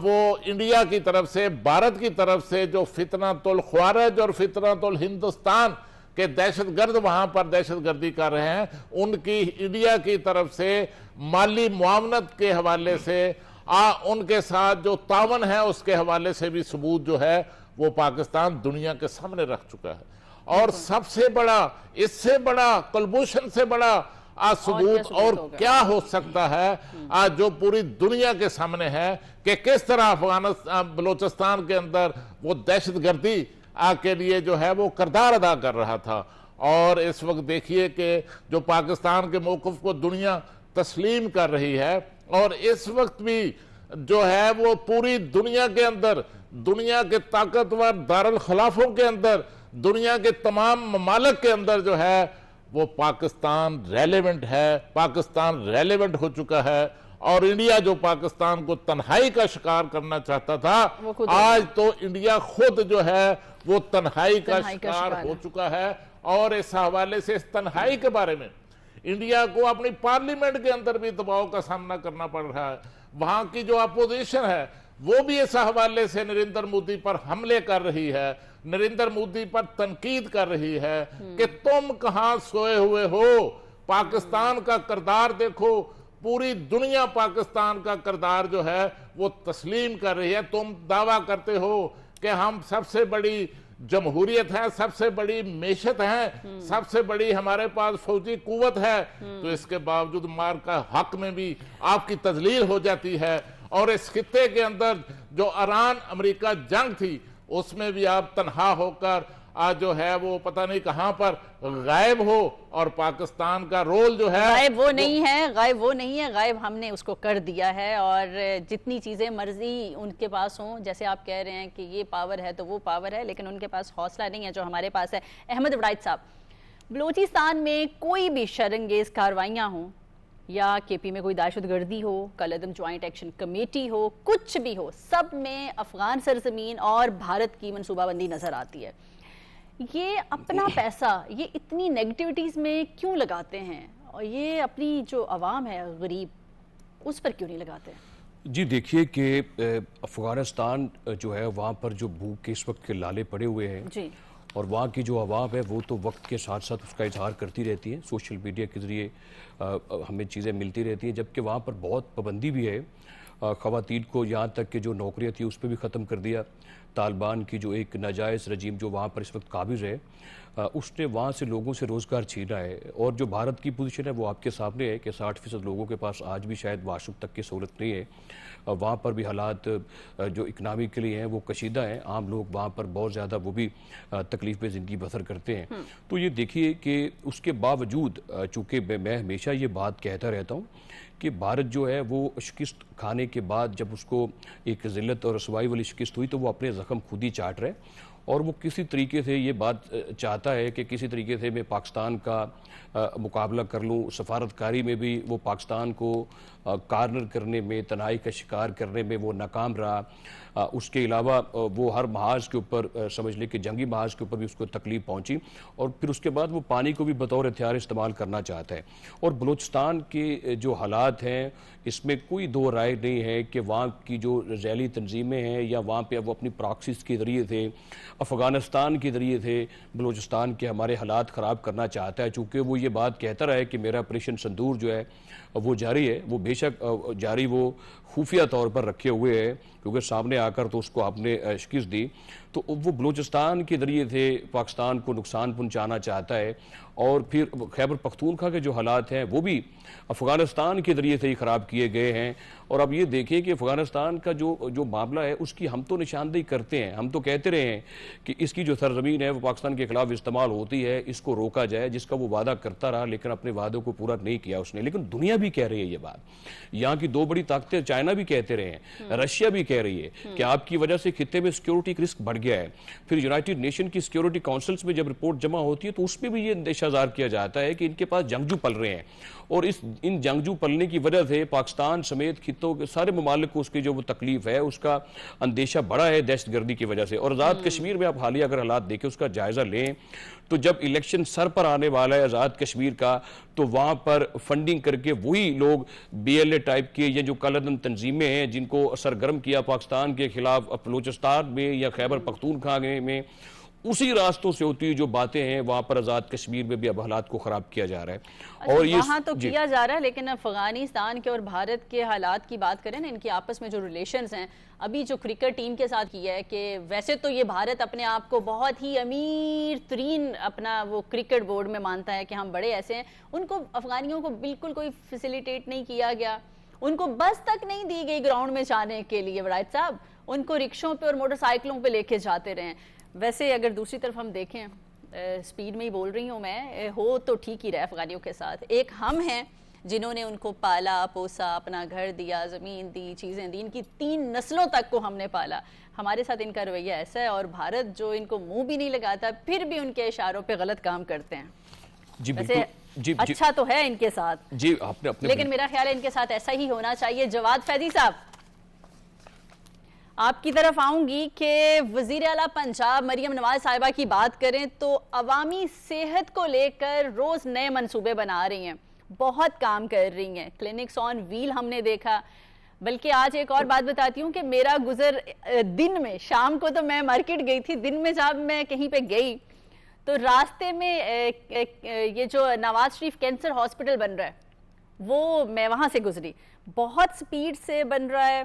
وہ انڈیا کی طرف سے، بھارت کی طرف سے جو فتنۃ الخوارج اور فتنۃ الہندوستان کہ دہشت گرد وہاں پر دہشت گردی کر رہے ہیں، ان کی انڈیا کی طرف سے مالی معاونت کے حوالے سے ان کے ساتھ جو تعاون ہے اس کے حوالے سے بھی ثبوت جو ہے وہ پاکستان دنیا کے سامنے رکھ چکا ہے، اور سب سے بڑا، اس سے بڑا کلبوشن سے بڑا ثبوت اور کیا ہو سکتا ہے جو پوری دنیا کے سامنے ہے کہ کس طرح بلوچستان کے اندر وہ دہشت گردی کے لیے جو ہے وہ کردار ادا کر رہا تھا، اور اس وقت دیکھیے کہ جو پاکستان کے موقف کو دنیا تسلیم کر رہی ہے، اور اس وقت بھی جو ہے وہ پوری دنیا کے اندر، دنیا کے طاقتور دارالخلافوں کے اندر، دنیا کے تمام ممالک کے اندر جو ہے وہ پاکستان ریلیونٹ ہے، پاکستان ریلیونٹ ہو چکا ہے، اور انڈیا جو پاکستان کو تنہائی کا شکار کرنا چاہتا تھا، آج تو انڈیا خود جو ہے وہ تنہائی کا شکار ہو چکا ہے، اور اس حوالے سے اس تنہائی کے بارے میں انڈیا کو اپنی پارلیمنٹ کے اندر بھی دباؤ کا سامنا کرنا پڑ رہا ہے، وہاں کی جو اپوزیشن ہے وہ بھی اس حوالے سے نریندر مودی پر حملے کر رہی ہے، نریندر مودی پر تنقید کر رہی ہے کہ تم کہاں سوئے ہوئے ہو، پاکستان کا کردار دیکھو، پوری دنیا پاکستان کا کردار جو ہے وہ تسلیم کر رہی ہے، تم دعویٰ کرتے ہو کہ ہم سب سے بڑی جمہوریت ہے، سب سے بڑی معیشت ہے، سب سے بڑی ہمارے پاس فوجی قوت ہے، تو اس کے باوجود مار کا حق میں بھی آپ کی تذلیل ہو جاتی ہے، اور اس خطے کے اندر جو ایران امریکہ جنگ تھی اس میں بھی آپ تنہا ہو کر آج جو ہے وہ پتہ نہیں کہاں پر غائب ہو، اور پاکستان کا رول جو ہے غائب وہ نہیں ہے، غائب ہم نے اس کو کر دیا ہے، اور جتنی چیزیں مرضی ان کے پاس ہوں، جیسے آپ کہہ رہے ہیں کہ یہ پاور ہے تو وہ پاور ہے، لیکن ان کے پاس حوصلہ نہیں ہے جو ہمارے پاس ہے۔ احمد وڑائچ صاحب، بلوچستان میں کوئی بھی شرانگیز کاروائیاں ہوں، یا کے پی میں کوئی دہشت گردی ہو، کالعدم جوائنٹ ایکشن کمیٹی ہو، کچھ بھی ہو، سب میں افغان سرزمین اور بھارت کی منصوبہ بندی نظر آتی ہے۔ یہ اپنا پیسہ یہ اتنی نیگیٹیوٹیز میں کیوں لگاتے ہیں، اور یہ اپنی جو عوام ہے غریب اس پر کیوں نہیں لگاتے؟ جی دیکھیے کہ افغانستان جو ہے وہاں پر جو بھوک کے اس وقت کے لالے پڑے ہوئے ہیں، جی، اور وہاں کی جو عوام ہے وہ تو وقت کے ساتھ ساتھ اس کا اظہار کرتی رہتی ہے، سوشل میڈیا کے ذریعے ہمیں چیزیں ملتی رہتی ہیں، جبکہ وہاں پر بہت پابندی بھی ہے، خواتین کو یہاں تک کہ جو نوکریاں تھی اس پہ بھی ختم کر دیا۔ طالبان کی جو ایک ناجائز رجیم جو وہاں پر اس وقت قابض ہے، اس نے وہاں سے لوگوں سے روزگار چھینا ہے، اور جو بھارت کی پوزیشن ہے وہ آپ کے سامنے ہے کہ 60% لوگوں کے پاس آج بھی شاید واش روم تک کی سہولت نہیں ہے، وہاں پر بھی حالات جو اکنامکلی ہیں وہ کشیدہ ہیں، عام لوگ وہاں پر بہت زیادہ وہ بھی تکلیف میں زندگی بسر کرتے ہیں۔ تو یہ دیکھیے کہ اس کے باوجود چونکہ میں ہمیشہ یہ بات کہتا رہتا ہوں کہ بھارت جو ہے وہ شکست کھانے کے بعد جب اس کو ایک ذلت اور رسوائی والی شکست ہوئی تو وہ اپنے زخم خود ہی چاٹ رہے، اور وہ کسی طریقے سے یہ بات چاہتا ہے کہ کسی طریقے سے میں پاکستان کا مقابلہ کر لوں، سفارتکاری میں بھی وہ پاکستان کو کارنر کرنے میں، تنہائی کا شکار کرنے میں وہ ناکام رہا، اس کے علاوہ وہ ہر محاذ کے اوپر سمجھ لیں کہ جنگی محاذ کے اوپر بھی اس کو تکلیف پہنچی، اور پھر اس کے بعد وہ پانی کو بھی بطور ہتھیار استعمال کرنا چاہتا ہے۔ اور بلوچستان کے جو حالات ہیں اس میں کوئی دو رائے نہیں ہے کہ وہاں کی جو ذیلی تنظیمیں ہیں یا وہاں پہ وہ اپنی پراکسیز کے ذریعے سے افغانستان کے ذریعے سے بلوچستان کے ہمارے حالات خراب کرنا چاہتا ہے، چونکہ وہ یہ بات کہتا رہا ہے کہ میرا آپریشن سندور جو ہے وہ جاری ہے، وہ بے شک جاری وہ خفیہ طور پر رکھے ہوئے ہے، کیونکہ سامنے آ کر تو اس کو آپ نے شکست دی، تو وہ بلوچستان کے ذریعے سے پاکستان کو نقصان پہنچانا چاہتا ہے، اور پھر خیبر پختونخوا کے جو حالات ہیں وہ بھی افغانستان کے ذریعے سے ہی خراب کیے گئے ہیں۔ اور اب یہ دیکھیں کہ افغانستان کا جو معاملہ ہے اس کی ہم تو نشاندہی کرتے ہیں، ہم تو کہتے رہے ہیں کہ اس کی جو سرزمین ہے وہ پاکستان کے خلاف استعمال ہوتی ہے، اس کو روکا جائے، جس کا وہ وعدہ کرتا رہا لیکن اپنے وعدوں کو پورا نہیں کیا اس نے۔ لیکن دنیا بھی کہہ رہی ہے یہ بات، یہاں کی دو بڑی طاقتیں، چائنا بھی کہتے رہے ہیں، رشیا بھی کہہ رہی ہے کہ آپ کی وجہ سے خطے میں سیکیورٹی رسک بڑھ گیا ہے۔ پھر یونائٹڈ نیشن کی سیکیورٹی کونسلز میں جب رپورٹ جمع ہوتی ہے تو اس میں بھی یہ اندیشہ ظاہر کیا جاتا ہے کہ ان کے پاس جنگجو پل رہے ہیں، اور ان جنگجو پلنے کی وجہ سے پاکستان سمیت خطوں کے سارے ممالک کو اس کی جو وہ تکلیف ہے، اس کا اندیشہ بڑا ہے دہشت گردی کی وجہ سے۔ اور آزاد کشمیر میں آپ حالیہ اگر حالات دیکھیں، اس کا جائزہ لیں تو جب الیکشن سر پر آنے والا ہے آزاد کشمیر کا، تو وہاں پر فنڈنگ کر کے وہی لوگ بی ایل اے ٹائپ کے، یہ جو کالعدم تنظیمیں ہیں جن کو سرگرم کیا پاکستان کے خلاف بلوچستان میں یا خیبر پختونخوا میں، اسی راستوں سے ہوتی جو باتیں ہیں وہاں پر آزاد کشمیر میں بھی اب حالات کو خراب کیا جا رہا ہے۔ اور یہ وہاں تو کیا جا رہا ہے، لیکن افغانستان کے اور بھارت کے حالات کی بات کریں نا، ان کی آپس میں جو ریلیشنز ہیں، ابھی جو کرکٹ ٹیم کے ساتھ کیا ہے کہ ویسے تو یہ بھارت اپنے آپ کو بہت ہی امیر ترین اپنا وہ کرکٹ بورڈ میں مانتا ہے کہ ہم بڑے ایسے ہیں، ان کو افغانیوں کو بالکل کوئی فیسیلیٹیٹ نہیں کیا گیا، ان کو بس تک نہیں دی گئی گراؤنڈ میں جانے کے لیے، وراثت صاحب ان کو رکشوں پہ اور موٹر سائیکلوں پہ لے کے جاتے رہے۔ ویسے اگر دوسری طرف ہم دیکھیں، سپیڈ میں ہی بول رہی ہوں میں، ہو تو ٹھیک ہی رہا افغانیوں کے ساتھ، ایک ہم ہیں جنہوں نے ان کو پالا پوسا، اپنا گھر دیا، زمین دی، چیزیں دی، ان کی 3 نسلوں تک کو ہم نے پالا، ہمارے ساتھ ان کا رویہ ایسا ہے، اور بھارت جو ان کو منہ بھی نہیں لگاتا پھر بھی ان کے اشاروں پہ غلط کام کرتے ہیں۔ ویسے اچھا تو ہے ان کے ساتھ، لیکن میرا خیال ہے ان کے ساتھ ایسا ہی ہونا چاہیے۔ جواد فیضی صاحب، آپ کی طرف آؤں گی کہ وزیر اعلیٰ پنجاب مریم نواز صاحبہ کی بات کریں تو عوامی صحت کو لے کر روز نئے منصوبے بنا رہی ہیں، بہت کام کر رہی ہیں، کلینکس آن ویل ہم نے دیکھا۔ بلکہ آج ایک اور بات بتاتی ہوں کہ میرا گزر دن میں، شام کو تو میں مارکیٹ گئی تھی، دن میں جب میں کہیں پہ گئی تو راستے میں یہ جو نواز شریف کینسر ہاسپٹل بن رہا ہے وہ میں وہاں سے گزری، بہت سپیڈ سے بن رہا ہے،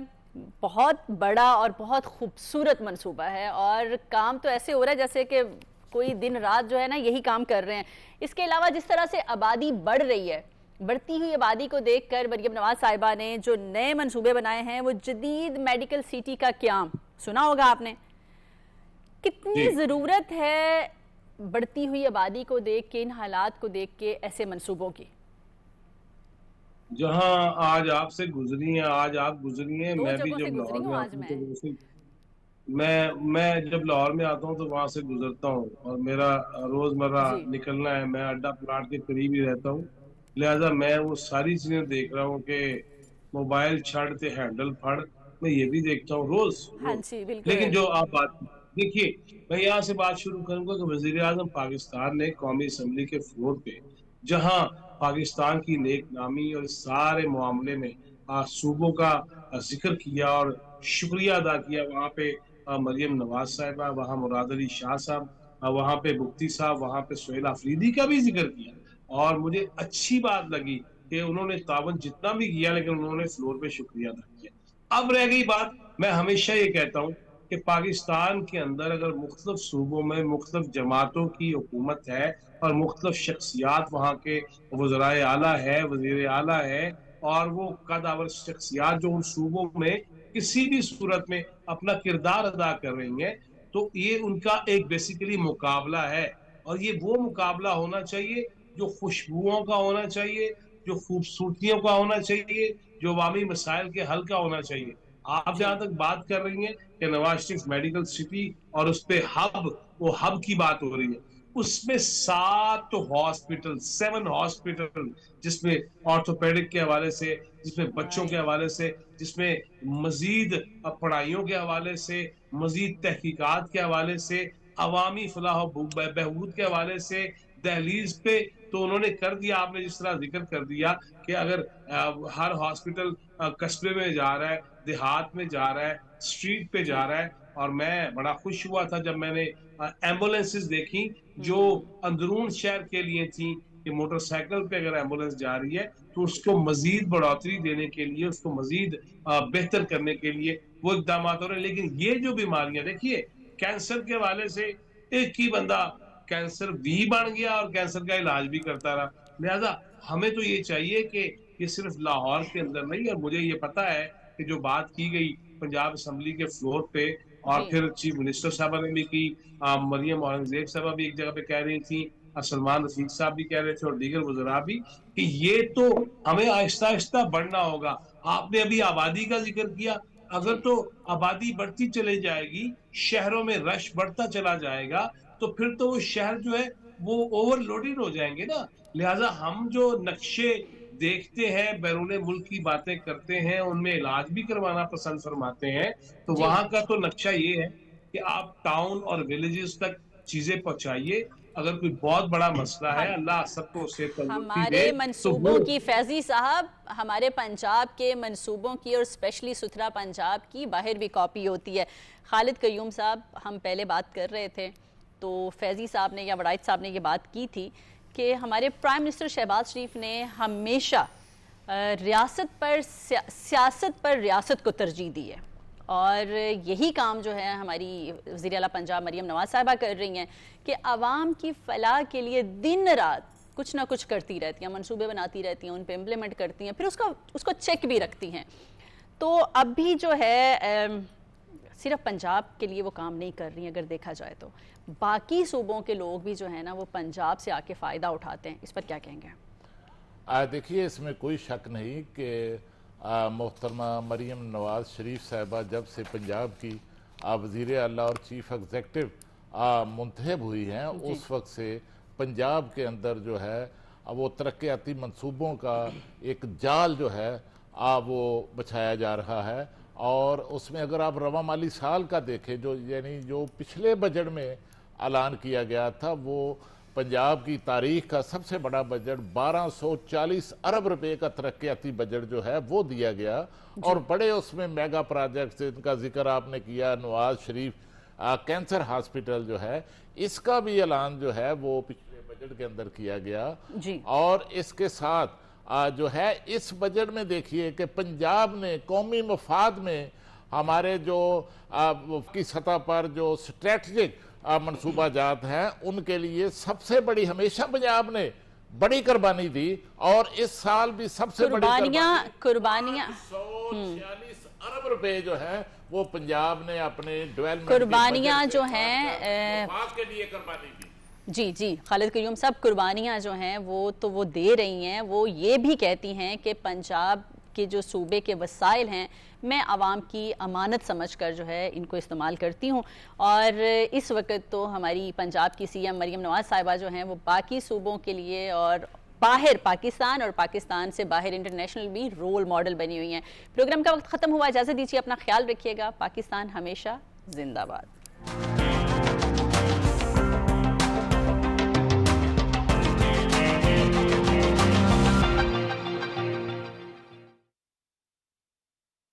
بہت بڑا اور بہت خوبصورت منصوبہ ہے، اور کام تو ایسے ہو رہا ہے جیسے کہ کوئی دن رات جو ہے نا یہی کام کر رہے ہیں۔ اس کے علاوہ جس طرح سے آبادی بڑھ رہی ہے، بڑھتی ہوئی آبادی کو دیکھ کر مریم نواز صاحبہ نے جو نئے منصوبے بنائے ہیں، وہ جدید میڈیکل سٹی کا قیام، سنا ہوگا آپ نے، کتنی ضرورت ہے بڑھتی ہوئی آبادی کو دیکھ کے، ان حالات کو دیکھ کے ایسے منصوبوں کی۔ جہاں آج آپ سے گزری ہیں، آج آپ گزری ہیں، میں بھی جب لاہور میں آتا ہوں میں جب لاہور میں آتا ہوں تو وہاں سے گزرتا ہوں، اور میرا روزمرہ نکلنا ہے، میں اڈا پلاٹ کے قریب ہی رہتا ہوں، لہٰذا میں وہ ساری چیزیں دیکھ رہا ہوں کہ موبائل چھڑتے ہینڈل پھڑ، میں یہ بھی دیکھتا ہوں روز۔ لیکن جو آپ بات دیکھیے، میں یہاں سے بات شروع کروں گا کہ وزیر اعظم پاکستان نے قومی اسمبلی کے فلور پہ جہاں پاکستان کی نیک نامی اور سارے معاملے میں صوبوں کا ذکر کیا اور شکریہ ادا کیا، وہاں پہ مریم نواز صاحبہ، وہاں مراد علی شاہ صاحب، وہاں پہ مفتی صاحب، وہاں پہ سہیل آفریدی کا بھی ذکر کیا، اور مجھے اچھی بات لگی کہ انہوں نے تعاون جتنا بھی کیا لیکن انہوں نے فلور پہ شکریہ ادا کیا۔ اب رہ گئی بات، میں ہمیشہ یہ کہتا ہوں کہ پاکستان کے اندر اگر مختلف صوبوں میں مختلف جماعتوں کی حکومت ہے اور مختلف شخصیات وہاں کے وزرائے اعلیٰ ہے، وزیر اعلیٰ ہے، اور وہ قدآور شخصیات جو ان صوبوں میں کسی بھی صورت میں اپنا کردار ادا کر رہی ہیں، تو یہ ان کا ایک بیسیکلی مقابلہ ہے، اور یہ وہ مقابلہ ہونا چاہیے جو خوشبوؤں کا ہونا چاہیے، جو خوبصورتیوں کا ہونا چاہیے، جو عوامی مسائل کے حل کا ہونا چاہیے۔ آپ جہاں تک بات کر رہی ہیں کہ نواز شریف میڈیکل سٹی اور اس پہ وہ ہب کی بات ہو رہی ہے، اس میں 7 ہاسپٹل، جس میں آرتھوپیڈک کے حوالے سے، جس میں بچوں کے حوالے سے، جس میں مزید پڑھائیوں کے حوالے سے، مزید تحقیقات کے حوالے سے، عوامی فلاح و بہبود کے حوالے سے، دہلیز پہ تو انہوں نے کر دیا۔ آپ نے جس طرح ذکر کر دیا کہ اگر ہر ہاسپٹل قصبے میں جا رہا ہے، دیہات میں جا رہا ہے، اسٹریٹ پہ جا رہا ہے، اور میں بڑا خوش ہوا تھا جب میں نے ایمبولینسز دیکھی جو اندرون شہر کے لیے تھیں کہ موٹر سائیکل پہ اگر ایمبولینس جا رہی ہے تو اس کو مزید بڑھوتری دینے کے لیے، اس کو مزید بہتر کرنے کے لیے وہ اقدامات ہو رہے ہیں. لیکن یہ جو بیماریاں دیکھیے، کینسر کے حوالے سے ایک ہی بندہ کینسر بھی بن گیا اور کینسر کا علاج بھی کرتا رہا. لہذا ہمیں تو یہ چاہیے کہ یہ صرف لاہور کے اندر نہیں، اور مجھے یہ پتا ہے کہ جو بات کی گئی پنجاب اسمبلی کے فلور پہ اور پھر چیف منسٹر صاحبہ نے بھی کی، مریم اورنگزیب صاحبہ بھی ایک جگہ پہ کہہ رہی تھی، سلمان رفیق صاحب بھی کہہ رہے تھے اور دیگر وزراء بھی، کہ یہ تو ہمیں آہستہ آہستہ بڑھنا ہوگا. آپ نے ابھی آبادی کا ذکر کیا، اگر تو آبادی بڑھتی چلے جائے گی، شہروں میں رش بڑھتا چلا جائے گا، تو پھر تو وہ شہر جو ہے وہ اوور لوڈڈ ہو جائیں گے نا. لہٰذا ہم جو نقشے دیکھتے ہیں، بیرون ملک کی باتیں کرتے ہیں، ان میں علاج بھی کروانا پسند فرماتے ہیں، تو وہاں کا تو نقشہ یہ ہے کہ آپ ٹاؤن اور ولیجز تک چیزیں پہنچائیے. اگر کوئی بہت بڑا مسئلہ ہے، اللہ سب کو اسے تندرستی دے، ہمارے تو منصوبوں کی فیضی صاحب، ہمارے پنجاب کے منصوبوں کی اور اسپیشلی ستھرا پنجاب کی باہر بھی کاپی ہوتی ہے. خالد قیوم صاحب، ہم پہلے بات کر رہے تھے تو فیضی صاحب نے یا وڑائچ صاحب نے یہ بات کی تھی کہ ہمارے پرائم منسٹر شہباز شریف نے ہمیشہ سیاست پر ریاست کو ترجیح دی ہے، اور یہی کام جو ہے ہماری وزیر اعلیٰ پنجاب مریم نواز صاحبہ کر رہی ہیں کہ عوام کی فلاح کے لیے دن رات کچھ نہ کچھ کرتی رہتی ہیں، منصوبے بناتی رہتی ہیں، ان پہ امپلیمنٹ کرتی ہیں، پھر اس کو چیک بھی رکھتی ہیں. تو اب بھی جو ہے صرف پنجاب کے لیے وہ کام نہیں کر رہی ہیں. اگر دیکھا جائے تو باقی صوبوں کے لوگ بھی جو ہیں نا وہ پنجاب سے آ کے فائدہ اٹھاتے ہیں. اس پر کیا کہیں گے؟ دیکھیے، اس میں کوئی شک نہیں کہ محترمہ مریم نواز شریف صاحبہ جب سے پنجاب کی وزیر اعلیٰ اور چیف ایگزیکٹو منتخب ہوئی ہیں، اس وقت سے پنجاب کے اندر جو ہے وہ ترقیاتی منصوبوں کا ایک جال جو ہے وہ بچھایا جا رہا ہے. اور اس میں اگر آپ رواں مالی سال کا دیکھیں، جو پچھلے بجٹ میں اعلان کیا گیا تھا، وہ پنجاب کی تاریخ کا سب سے بڑا بجٹ 1240 ارب روپے کا ترقیاتی بجٹ جو ہے وہ دیا گیا. اور بڑے اس میں میگا پروجیکٹس، ان کا ذکر آپ نے کیا، نواز شریف کینسر ہاسپٹل جو ہے، اس کا بھی اعلان جو ہے وہ پچھلے بجٹ کے اندر کیا گیا. اور اس کے ساتھ جو ہے اس بجٹ میں دیکھیے کہ پنجاب نے قومی مفاد میں ہمارے جو کی سطح پر جو اسٹریٹجک منصوبہ جات ہیں، ان کے لیے سب سے بڑی ہمیشہ پنجاب نے بڑی قربانی دی. اور اس سال بھی سب سے بڑی قربانیاں 146 ارب روپے جو ہے وہ پنجاب نے اپنے ڈیولپمنٹ قربانیاں جو ہیں مفاد کے لیے قربانی دی. جی خالد قیوم صاحب، قربانیاں جو ہیں وہ دے رہی ہیں. وہ یہ بھی کہتی ہیں کہ پنجاب کے جو صوبے کے وسائل ہیں میں عوام کی امانت سمجھ کر جو ہے ان کو استعمال کرتی ہوں. اور اس وقت تو ہماری پنجاب کی سی ایم مریم نواز صاحبہ جو ہیں وہ باقی صوبوں کے لیے اور باہر پاکستان اور پاکستان سے باہر انٹرنیشنل بھی رول ماڈل بنی ہوئی ہیں. پروگرام کا وقت ختم ہوا، اجازت دیجیے، اپنا خیال رکھیے گا. پاکستان ہمیشہ زندہ باد.